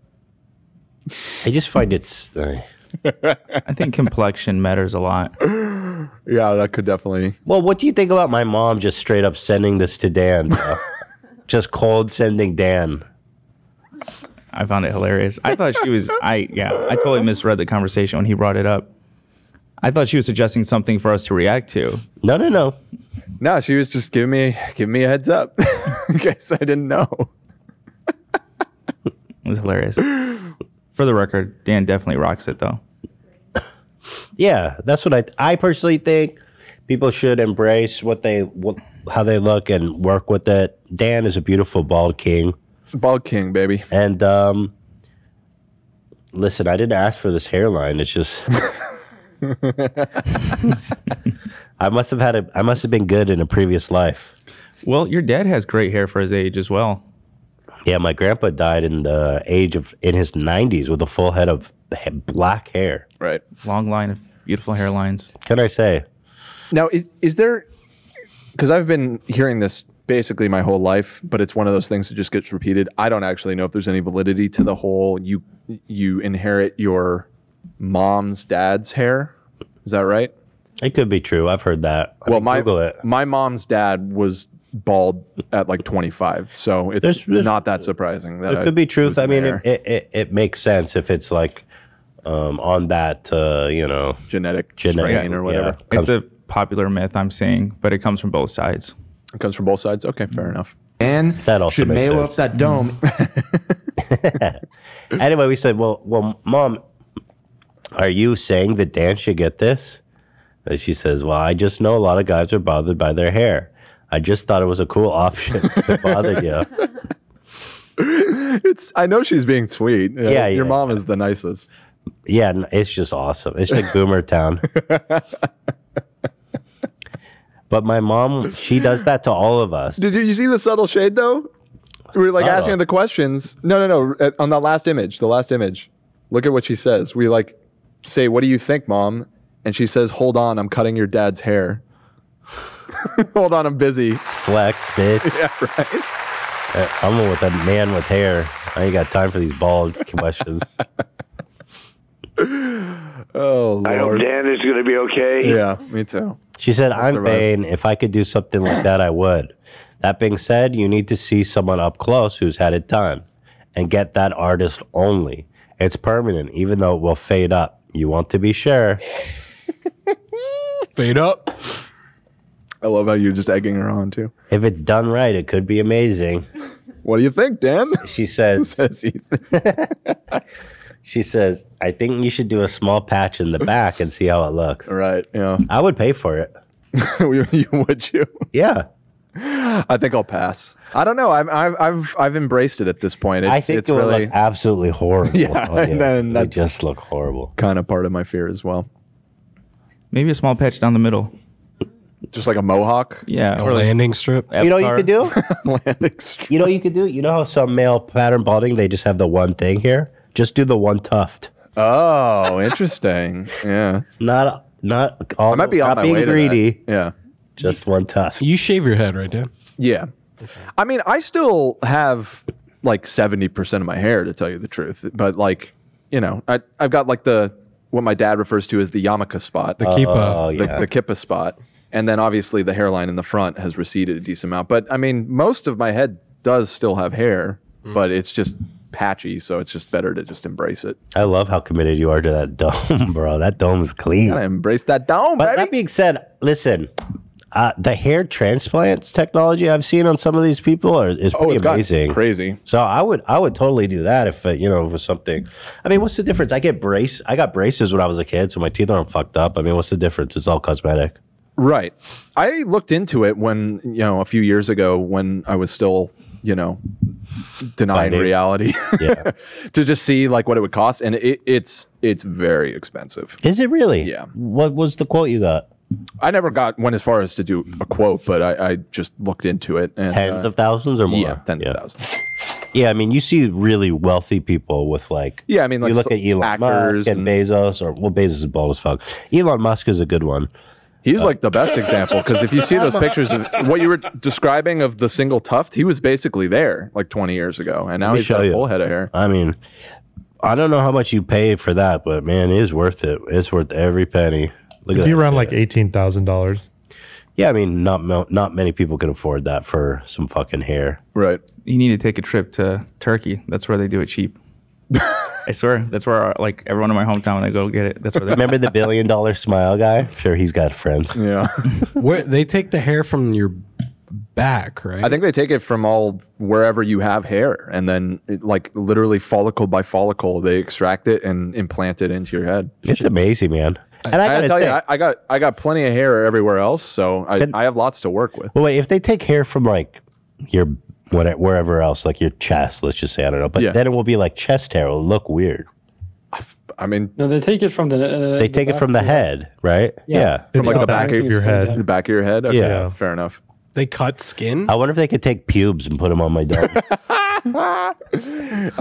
I just find it's. I think complexion matters a lot. Yeah, that could definitely. Well, what do you think about my mom just straight up sending this to Dan? Just cold sending Dan. I found it hilarious. I thought she was. I totally misread the conversation when he brought it up. I thought she was suggesting something for us to react to. No. No, she was just giving me a heads up in case I didn't know. It was hilarious. For the record, Dan definitely rocks it though. Yeah, that's what I personally think. People should embrace how they look and work with it. Dan is a beautiful bald king. Bald king, baby. And listen, I didn't ask for this hairline. It's just I must have been good in a previous life. Well, your dad has great hair for his age as well. Yeah, my grandpa died in his 90s with a full head of black hair. Right. Long line of beautiful hairlines. Can I say? Now, is there, because I've been hearing this basically my whole life, but it's one of those things that just gets repeated. I don't actually know if there's any validity to the whole you inherit your mom's dad's hair. Is that right? It could be true. I've heard that. Google it. My mom's dad was bald at like 25, so it's not that surprising. That it could be truth. I mean, it makes sense if it's like on that genetic strain or whatever. Yeah. It's a popular myth I'm seeing, but it comes from both sides. It comes from both sides. Okay, fair enough. And that also should makes mail sense. up that dome. Anyway, we said, well, Mom, are you saying that Dan should get this? And she says, well, I just know a lot of guys are bothered by their hair. I just thought it was a cool option if it bothered you. I know she's being sweet. Yeah, your mom is the nicest. Yeah, it's just awesome. It's like Boomer Town. But my mom, she does that to all of us. Did you see the subtle shade though? We were like Subtle. asking her the questions. No. On the last image, look at what she says. We like say, "What do you think, Mom?" And she says, "Hold on, I'm cutting your dad's hair." Hold on, I'm busy. Flex, bitch. Yeah, right. I'm with a man with hair. I ain't got time for these bald questions. Oh, Lord. I hope Dan is going to be okay. Yeah, me too. She said, I'm vain. If I could do something like that, I would. That being said, you need to see someone up close who's had it done and get that artist only. It's permanent, even though it will fade up. You want to be sure. Fade up. I love how you're just egging her on too. If it's done right, it could be amazing. What do you think, Dan? She says, she says, I think you should do a small patch in the back and see how it looks. Right, yeah. I would pay for it. Would you? Yeah. I think I'll pass. I don't know. I've embraced it at this point. I think it's it would really look absolutely horrible. Yeah, and then it that's just look horrible. Kind of part of my fear as well. Maybe a small patch down the middle. Just like a mohawk? Yeah. A or landing strip. You know what you could do? Landing strip. You know what you could do? You know how some male pattern balding, they just have the one thing here? Just do the one tuft. Oh, interesting. Yeah. Not all. I might be on not my being way to greedy. that. Yeah. Just one tuft. You shave your head, right, Dan? Yeah. I mean, I still have like 70% of my hair, to tell you the truth. But like, you know, I've got like what my dad refers to as the yarmulke spot. The kippa. Yeah. The kippa spot. And then obviously the hairline in the front has receded a decent amount. But I mean, most of my head does still have hair, but it's just patchy, so it's just better to just embrace it. I love how committed you are to that dome, bro. That dome is clean. Gotta embrace that dome, But baby. that being said, listen, the hair transplants technology I've seen on some of these people is pretty it's gotten amazing, crazy. So I would totally do that if if it was something. I mean, what's the difference? I got braces when I was a kid, so my teeth aren't fucked up. I mean, what's the difference? It's all cosmetic. Right. I looked into it when, a few years ago when I was still, denying reality Yeah. to just see like what it would cost. And it's very expensive. Is it really? Yeah. What was the quote you got? I never went as far as to do a quote, but I just looked into it. And, Tens of thousands or more? Yeah, tens of thousands. Yeah, I mean, you see really wealthy people with like. Yeah, I mean, like you look at Elon actors Musk and Bezos, Bezos is bald as fuck. Elon Musk is a good one. He's like the best example because if you see those pictures of what you were describing of the single tuft, he was basically there like 20 years ago, and now he's got a full head of hair. I mean, I don't know how much you pay for that, but man, it is worth it. It's worth every penny. Look It'd at be that around shit. like $18,000. Yeah, I mean, not many people can afford that for some fucking hair. Right. You need to take a trip to Turkey. That's where they do it cheap. I swear. That's where everyone in my hometown when I go get it. That's where they Remember the $1 billion smile guy? Sure, he's got friends. Yeah. Where they take the hair from your back, right? I think they take it from wherever you have hair, and then like literally follicle by follicle, they extract it and implant it into your head. It's amazing, man. And I I gotta tell say, you, I got plenty of hair everywhere else, so I have lots to work with. well, wait, if they take hair from like your wherever else, like your chest, let's just say, I don't know, but Yeah. then it will be like chest hair. It'll look weird. I mean, No, they take it from the. They take it from the head, right? Yeah. from It's like on the back of your head, Yeah. the back of your head. Okay, Yeah. fair enough. They cut skin. I wonder if they could take pubes and put them on my dome. I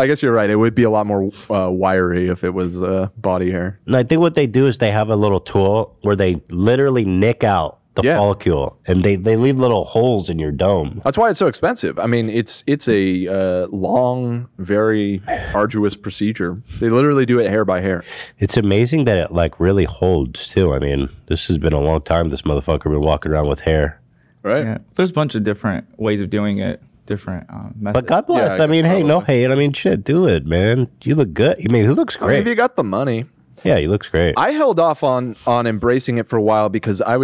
guess you're right. It would be a lot more wiry if it was body hair. And I think what they do is they have a little tool where they literally nick out the follicle and they leave little holes in your dome. That's why it's so expensive. I mean, it's a long, very arduous procedure. They literally do it hair by hair. It's amazing that it like really holds too. I mean, this has been a long time. This motherfucker been walking around with hair. Right. Yeah. There's a bunch of different ways of doing it, different methods. But God bless. I mean, hey, no hate. I mean, shit, do it, man. You look good. I mean, he looks I mean, great. if you got the money. Yeah, he looks great. I held off on embracing it for a while because I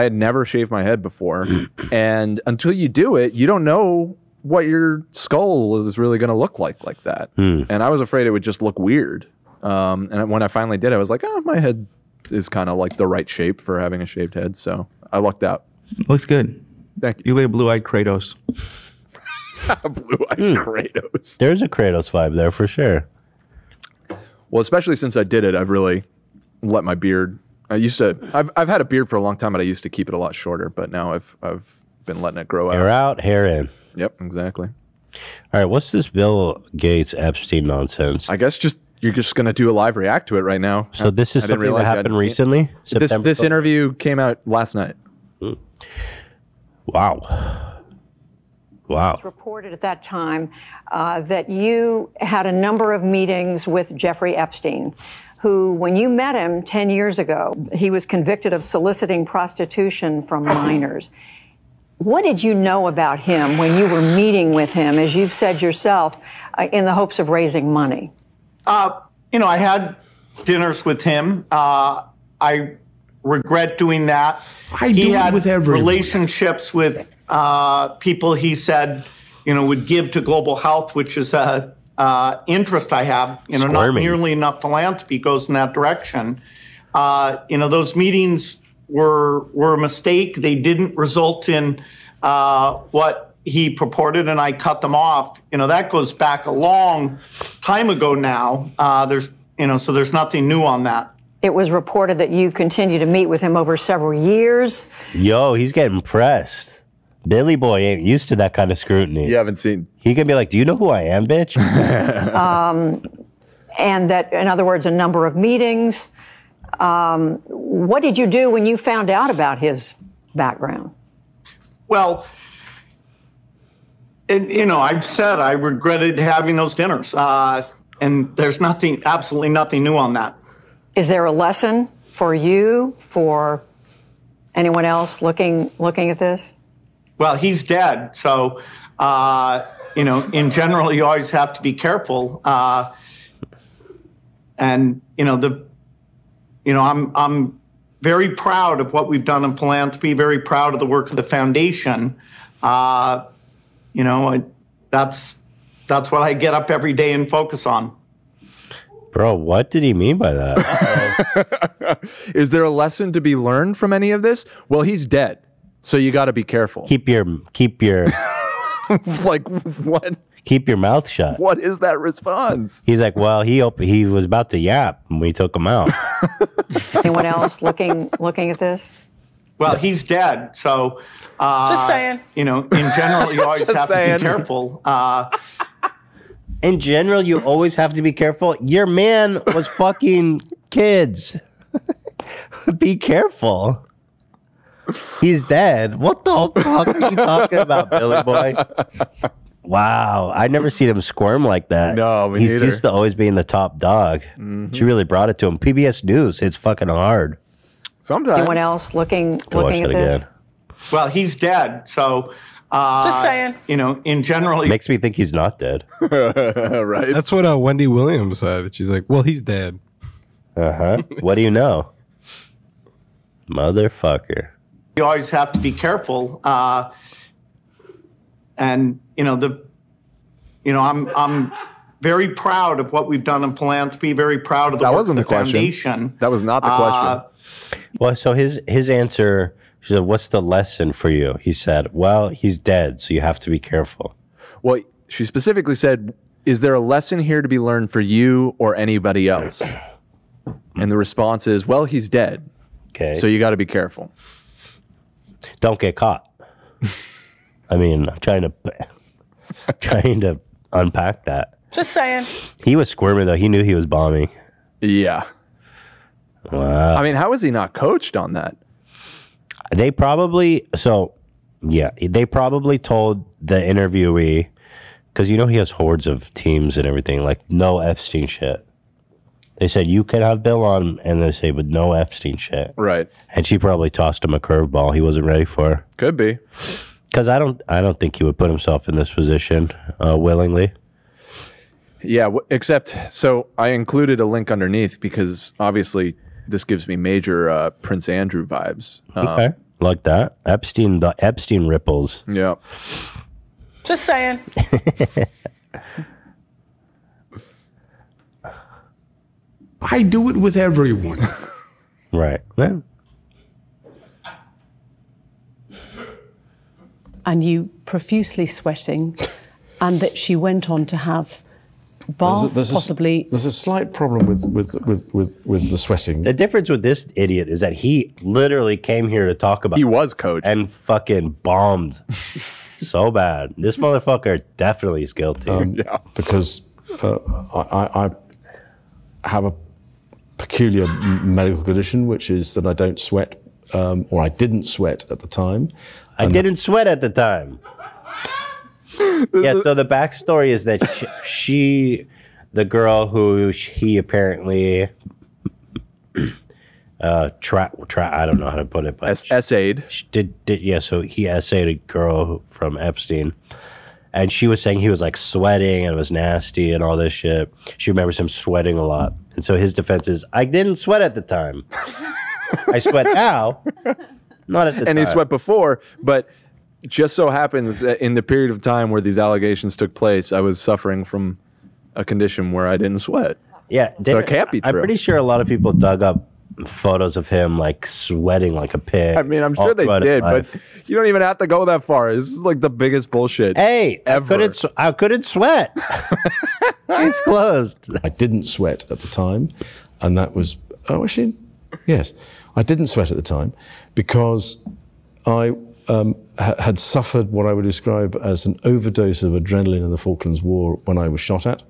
had never shaved my head before. And until you do it, you don't know what your skull is really going to look like that. And I was afraid it would just look weird. And when I finally did, I was like, oh, my head is kind of like the right shape for having a shaved head. So I lucked out. Looks good. Thank you. You look like blue-eyed Kratos. Blue-eyed Kratos. There's a Kratos vibe there for sure. Well, especially since I did it, I've really let my beard. I've had a beard for a long time, but I used to keep it a lot shorter. But now I've been letting it grow out. Hair out, hair in. Yep, exactly. All right, what's this Bill Gates Epstein nonsense? I guess you're just going to do a live react to it right now. So this is I didn't something that realize you happened hadn't seen it. recently? This interview came out last night. Wow. Wow. It's reported at that time that you had a number of meetings with Jeffrey Epstein, who, when you met him 10 years ago, he was convicted of soliciting prostitution from minors. What did you know about him when you were meeting with him, as you've said yourself, in the hopes of raising money? I had dinners with him. I regret doing that. He had relationships with people he said, would give to global health, which is a interest I have. Not nearly enough philanthropy goes in that direction. Those meetings were a mistake. They didn't result in what he purported, and I cut them off. That goes back a long time ago now. So there's nothing new on that. It was reported that you continued to meet with him over several years. Yo, he's getting pressed. Billy Boy ain't used to that kind of scrutiny. You haven't seen. He can be like, do you know who I am, bitch? And that, in other words, a number of meetings. What did you do when you found out about his background? Well, I've said I regretted having those dinners. And there's absolutely nothing new on that. Is there a lesson for you, for anyone else looking at this? Well, he's dead. So, in general, you always have to be careful. And I'm very proud of what we've done in philanthropy. Very proud of the work of the foundation. That's what I get up every day and focus on. Bro, what did he mean by that? Is there a lesson to be learned from any of this? Well, he's dead, so you got to be careful. Keep your like what? Keep your mouth shut. What is that response? He's like, well, he was about to yap when we took him out. Anyone else looking at this? Well, he's dead, so just saying. In general, you always have to be careful. In general, you always have to be careful. Your man was fucking kids. Be careful. He's dead. What the fuck are you talking about, Billy Boy? Wow, I never seen him squirm like that. No, me He's neither. used to always being the top dog. She really brought it to him. PBS News, it's fucking hard. Sometimes. Anyone else looking Watch at it this? again. Well, he's dead, so Just saying. In general, Makes me think he's not dead. Right. That's what Wendy Williams said. She's like, well, he's dead. What do you know? Motherfucker. you always have to be careful. And I'm very proud of what we've done in philanthropy. Very proud of the work of the foundation. That was not the question. Well, so his answer, she said, what's the lesson for you? He said, well, he's dead, so you have to be careful. Well, she specifically said, is there a lesson here to be learned for you or anybody else? And the response is, well, he's dead. Okay. So you got to be careful. Don't get caught. I mean, I'm trying to unpack that. Just saying. He was squirming, though. He knew he was bombing. Yeah. Wow. I mean, how was he not coached on that? They probably told the interviewee, because he has hordes of teams and everything, like no Epstein shit. They said, you can have Bill on, and they say, but no Epstein shit. Right. And she probably tossed him a curveball he wasn't ready for. Could be. Because I don't think he would put himself in this position willingly. Yeah, except, so I included a link underneath because obviously this gives me major Prince Andrew vibes. Okay, like that. The Epstein ripples. Yeah. Just saying. I do it with everyone. Right. Well, and you profusely sweating, and that she went on to have bath, possibly. There's a slight problem with the sweating. The difference with this idiot is that he literally came here to talk about. He was coach and fucking bombed so bad. This motherfucker definitely is guilty. Yeah. Because I have a peculiar medical condition, which is that I don't sweat, or I didn't sweat at the time. I didn't sweat at the time. Yeah, so the backstory is that she the girl who he apparently I don't know how to put it, but essayed. So he essayed a girl from Epstein, and she was saying he was like sweating and it was nasty and all this shit. She remembers him sweating a lot, and so his defense is, I didn't sweat at the time. I sweat now, not at the time. And he sweat before, but just so happens that in the period of time where these allegations took place, I was suffering from a condition where I didn't sweat. Yeah, so it can't be true. I'm pretty sure a lot of people dug up photos of him like sweating like a pig. I mean, I'm sure they did, but you don't even have to go that far. This is like the biggest bullshit. Hey, ever. I couldn't sweat. It's closed. I didn't sweat at the time, and that was actually yes, I didn't sweat at the time because I had suffered what I would describe as an overdose of adrenaline in the Falklands War when I was shot at.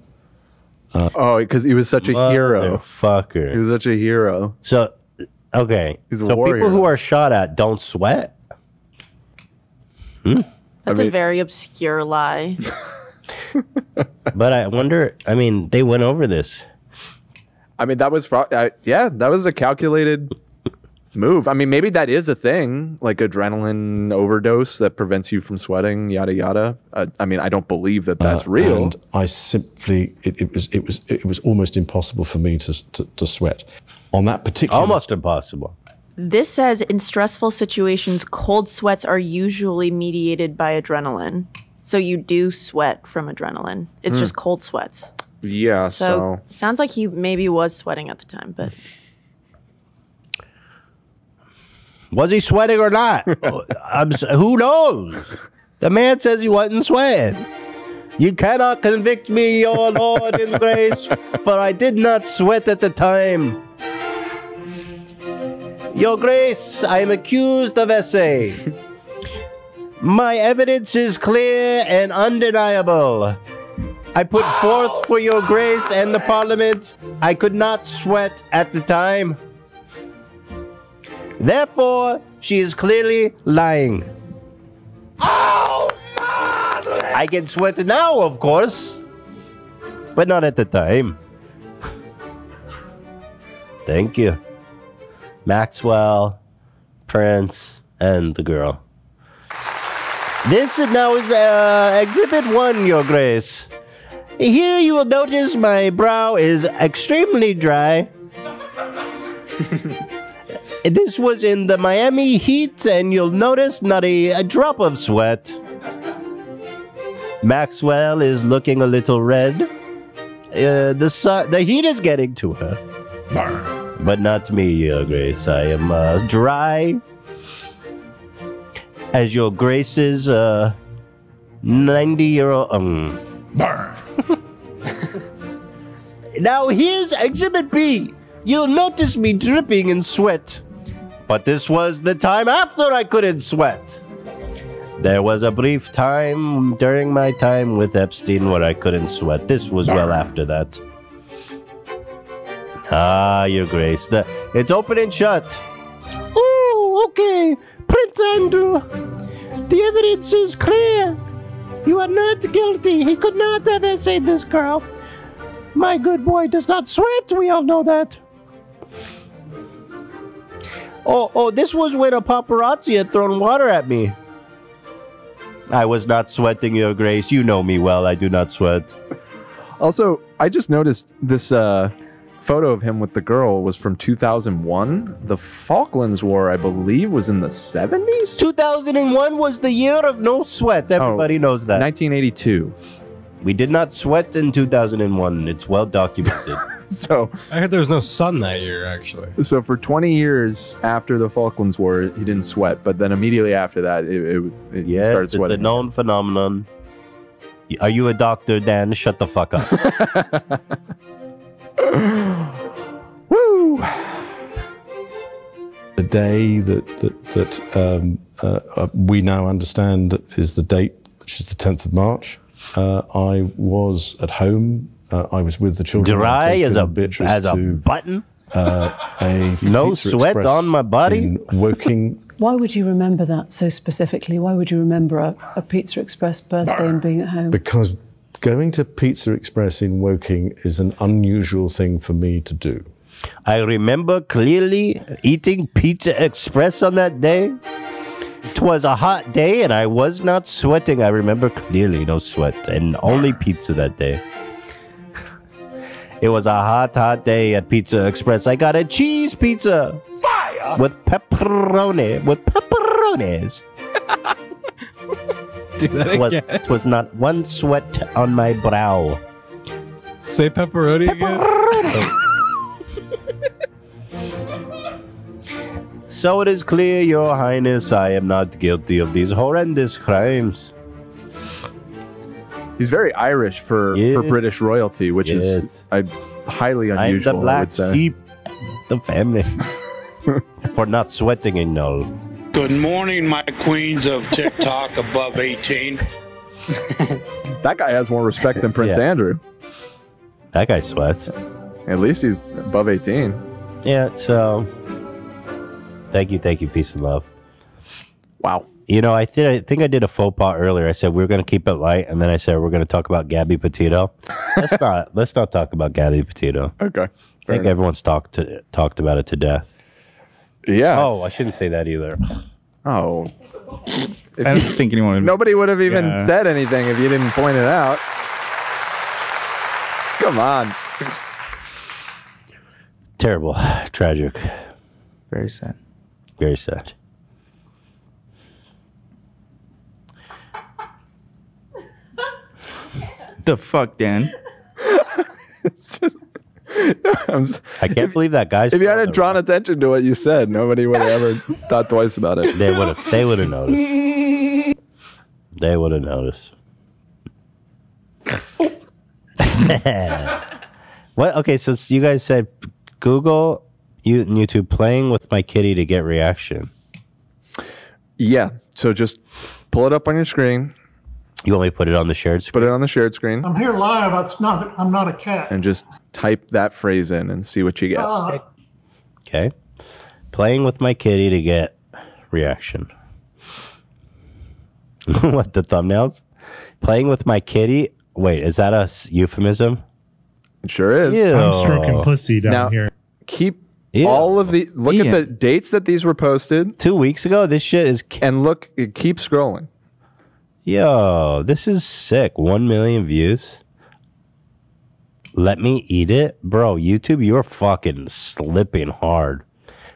Because he was such a hero. Fucker. He was such a hero. So, okay. He's a so war people hero. who are shot at don't sweat? That's a very obscure lie. But I wonder, they went over this. I mean, that was that was a calculated move. I mean, maybe that is a thing, like adrenaline overdose that prevents you from sweating, yada yada. I mean, I don't believe that that's real. And I simply, it was almost impossible for me to sweat on that particular. Almost impossible. This says in stressful situations, cold sweats are usually mediated by adrenaline. So you do sweat from adrenaline. It's just cold sweats. Yeah. So sounds like he maybe was sweating at the time, but. Was he sweating or not? Who knows? The man says he wasn't sweating. You cannot convict me, O Lord in grace, for I did not sweat at the time. Your Grace, I am accused of essay. My evidence is clear and undeniable. I put forth for your Grace and the Parliament, I could not sweat at the time. Therefore, she is clearly lying. Oh, I can sweat now, of course, but not at the time. Thank you. Maxwell, Prince, and the girl. This now is Exhibit 1, Your Grace. Here you will notice my brow is extremely dry. This was in the Miami heat, and you'll notice not a drop of sweat. Maxwell is looking a little red. The heat is getting to her. But not me, Your Grace. I am dry as Your Grace's 90-year-old. Now here's Exhibit B. You'll notice me dripping in sweat. But this was the time after I couldn't sweat. There was a brief time during my time with Epstein where I couldn't sweat. This was well after that. Ah, Your Grace. It's open and shut. Oh, okay. Prince Andrew. The evidence is clear. You are not guilty. He could not have essayed this girl. My good boy does not sweat. We all know that. Oh, this was when a paparazzi had thrown water at me. I was not sweating, Your Grace. You know me well. I do not sweat. Also, I just noticed this photo of him with the girl was from 2001. The Falklands War, I believe, was in the 70s? 2001 was the year of no sweat. Everybody knows that. 1982. We did not sweat in 2001. It's well documented. So I heard there was no sun that year, actually. So for 20 years after the Falklands War, he didn't sweat. But then immediately after that, it started sweating. It's a known phenomenon. Are you a doctor, Dan? Shut the fuck up. Woo! The day that we now understand is the date, which is the 10th of March. I was at home. I was with the children. Dry as a button. No sweat on my body. In Woking. Why would you remember that so specifically? Why would you remember a Pizza Express birthday and being at home? Because going to Pizza Express in Woking is an unusual thing for me to do. I remember clearly eating Pizza Express on that day. It was a hot day and I was not sweating. I remember clearly no sweat and only pizza that day. It was a hot day at Pizza Express. I got a cheese pizza. Fire! With pepperoni. With pepperonis. Do that again. It was not one sweat on my brow. Say pepperoni again. So it is clear, Your Highness, I am not guilty of these horrendous crimes. He's very Irish for British royalty, which is highly unusual. I'm the black I would say. sheep, the family, for not sweating in no. Good morning, my queens of TikTok above 18. That guy has more respect than Prince Andrew. That guy sweats. At least he's above 18. Yeah, so thank you, peace and love. Wow. You know, I think I did a faux pas earlier. I said we were going to keep it light, and then I said we're going to talk about Gabby Petito. Let's not talk about Gabby Petito. Okay. I think everyone's talked about it to death. Yeah. Oh, I shouldn't say that either. Oh. I don't think anyone would. Nobody would have even Yeah. said anything if you didn't point it out. Come on. Terrible. Tragic. Very sad. Very sad. The fuck, Dan? I can't believe that, guys. If you hadn't drawn attention to what you said, nobody would have ever thought twice about it. They would have. They would have noticed. They would have noticed. What? Okay, so you guys said Google YouTube playing with my kitty to get reaction. Yeah. So just pull it up on your screen. You want me to put it on the shared screen? Put it on the shared screen I'm here live. I'm not a cat. and just type that phrase in and see what you get. Okay. Playing with my kitty to get reaction. What, the thumbnails? Playing with my kitty. Wait, is that a euphemism? It sure is. Ew. I'm stroking pussy down Now, here. keep all of the look at the dates that these were posted 2 weeks ago. This shit is and look. Keep scrolling. Yo, this is sick. 1 million views. Let me eat it, bro. YouTube, you're fucking slipping hard.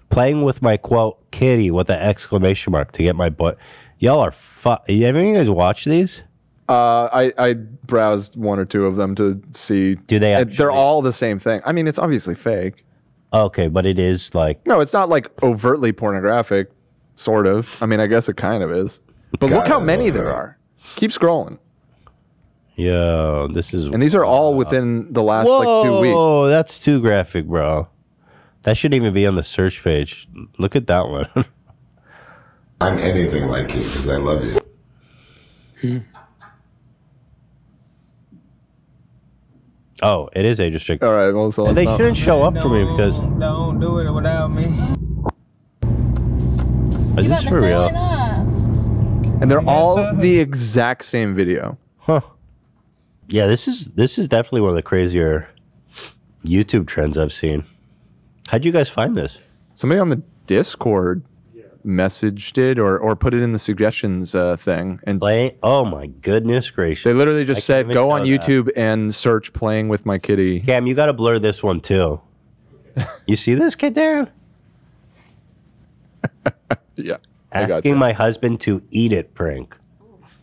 Playing with my quote kitty with an exclamation mark to get my butt. Y'all are Have you guys watched these? I browsed one or two of them to see. Do they? They're all the same thing. I mean, it's obviously fake. Okay, but it is like. No, it's not like overtly pornographic. Sort of. I mean, I guess it kind of is. But look how many there are. Keep scrolling. Yo, this is. And these are all within the last like 2 weeks. Oh, that's too graphic, bro. That shouldn't even be on the search page. Look at that one. I'm anything like you because I love you. Oh, it is age restricted. All right, well, so they shouldn't show up for me because. Don't do it without me. Is this for real? And they're all the exact same video. Huh. Yeah, this is definitely one of the crazier YouTube trends I've seen. How'd you guys find this? Somebody on the Discord messaged it or put it in the suggestions thing and oh my goodness gracious. They literally just I said can't even go on know that. YouTube and search playing with my kitty. Cam, you got to blur this one too. You see this kid, Dan? Yeah. Asking my husband to eat it prank.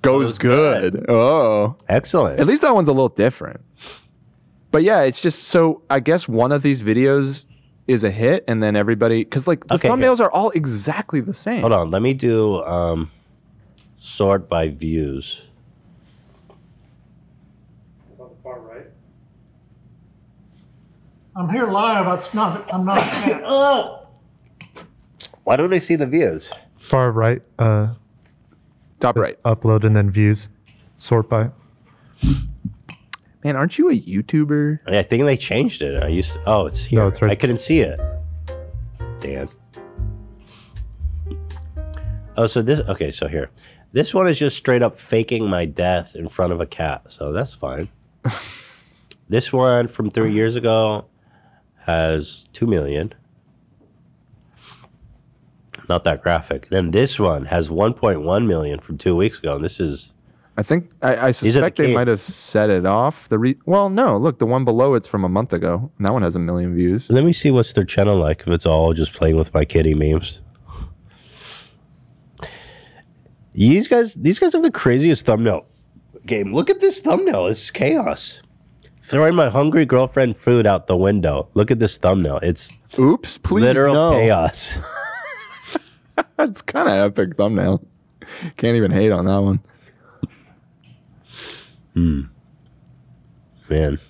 Goes good. Oh. Excellent. At least that one's a little different. But yeah, it's just so I guess one of these videos is a hit and then everybody because like the thumbnails are all exactly the same. Hold on, let me do sort by views. I'm here live. I'm not a cat. Why don't I see the views? Far right. Top right. Upload and then views. Sort by. Man, aren't you a YouTuber? I think they changed it. Oh, it's here. No, it's right. I couldn't see it. Dan. Oh, so this. Okay, so here. This one is just straight up faking my death in front of a cat. So that's fine. This one from 3 years ago has 2 million. Not that graphic. Then this one has 1.1 million from 2 weeks ago. And this is. I think I suspect they might have set it off. Well, no, look, the one below it's from a month ago. And that one has 1 million views. Let me see what's their channel like if it's all just playing with my kitty memes. These guys have the craziest thumbnail game. Look at this thumbnail. It's chaos. Throwing my hungry girlfriend food out the window. Look at this thumbnail. It's oops, please literal no. chaos. That's kind of epic thumbnail. Can't even hate on that one. Man.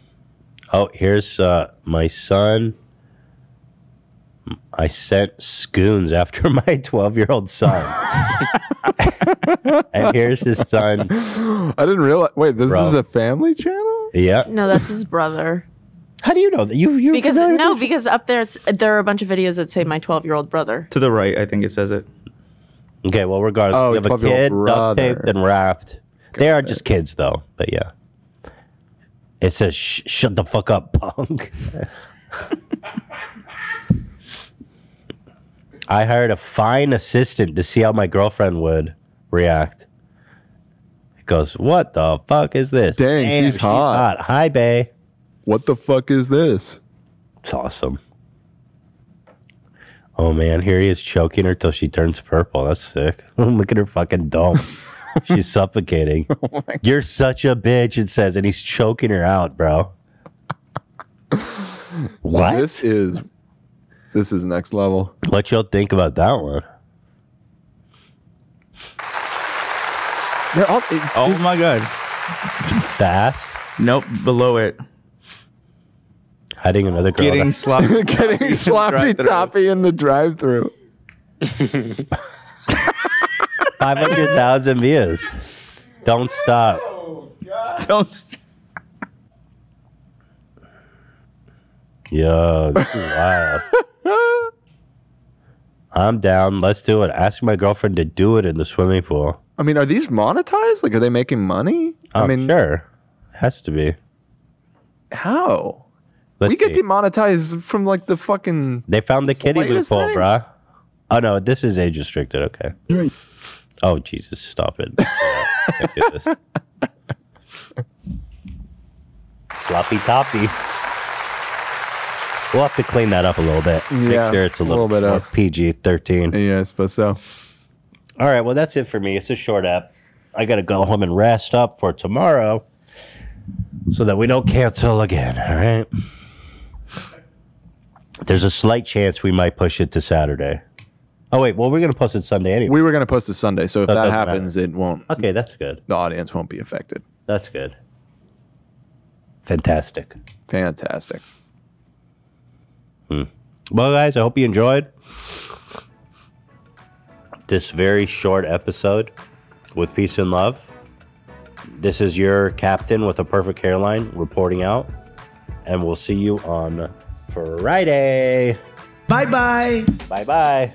Oh, here's my son. I sent scoons after my 12-year-old son. And here's his son. I didn't realize. Wait, this Bro. is a family channel? Yeah. No, that's his brother. How do you know that? You because because up there there are a bunch of videos that say my 12-year-old brother. To the right, I think it says it. Okay, well, regardless, Oh, we have a 12-year-old kid, brother. duct taped and wrapped. They are just kids, though. But yeah. It says, shut the fuck up, punk. I hired a fine assistant to see how my girlfriend would react. It goes, what the fuck is this? Dang, Damn, she's hot. Hi, bae. What the fuck is this? It's awesome. Oh man, here he is choking her till she turns purple. That's sick. Look at her fucking dome. She's suffocating. You're such a bitch, it says, and he's choking her out, bro. What? This is next level. What y'all think about that one? They're all, Oh my god. The ass? Nope, below it. Hiding another girl. Getting sloppy. Getting sloppy toppy in the drive-thru. 500,000 views. Don't stop. Don't stop. Yo, this is wild. I'm down. Let's do it. Ask my girlfriend to do it in the swimming pool. I mean, are these monetized? Like, are they making money? I mean, sure. Has to be. How? Let's we get see. demonetized from like the fucking. They found the kiddie slightest loophole, thing. bruh. Oh no, this is age restricted. Okay. Oh Jesus, stop it. Can't do this. Sloppy toppy. We'll have to clean that up a little bit. Yeah, Make sure it's a little bit more up. PG-13. Yeah, I suppose so. All right, well, that's it for me. It's a short app. I got to go home and rest up for tomorrow so that we don't cancel again, all right? There's a slight chance we might push it to Saturday. Oh, wait, well, we're going to post it Sunday anyway. We were going to post it Sunday, so if That that doesn't happens, it won't. Okay, that's good. The audience won't be affected. That's good. Fantastic. Fantastic. Well, guys, I hope you enjoyed this very short episode with peace and love. This is your captain with a perfect hairline reporting out, and we'll see you on Friday. Bye-bye. Bye-bye.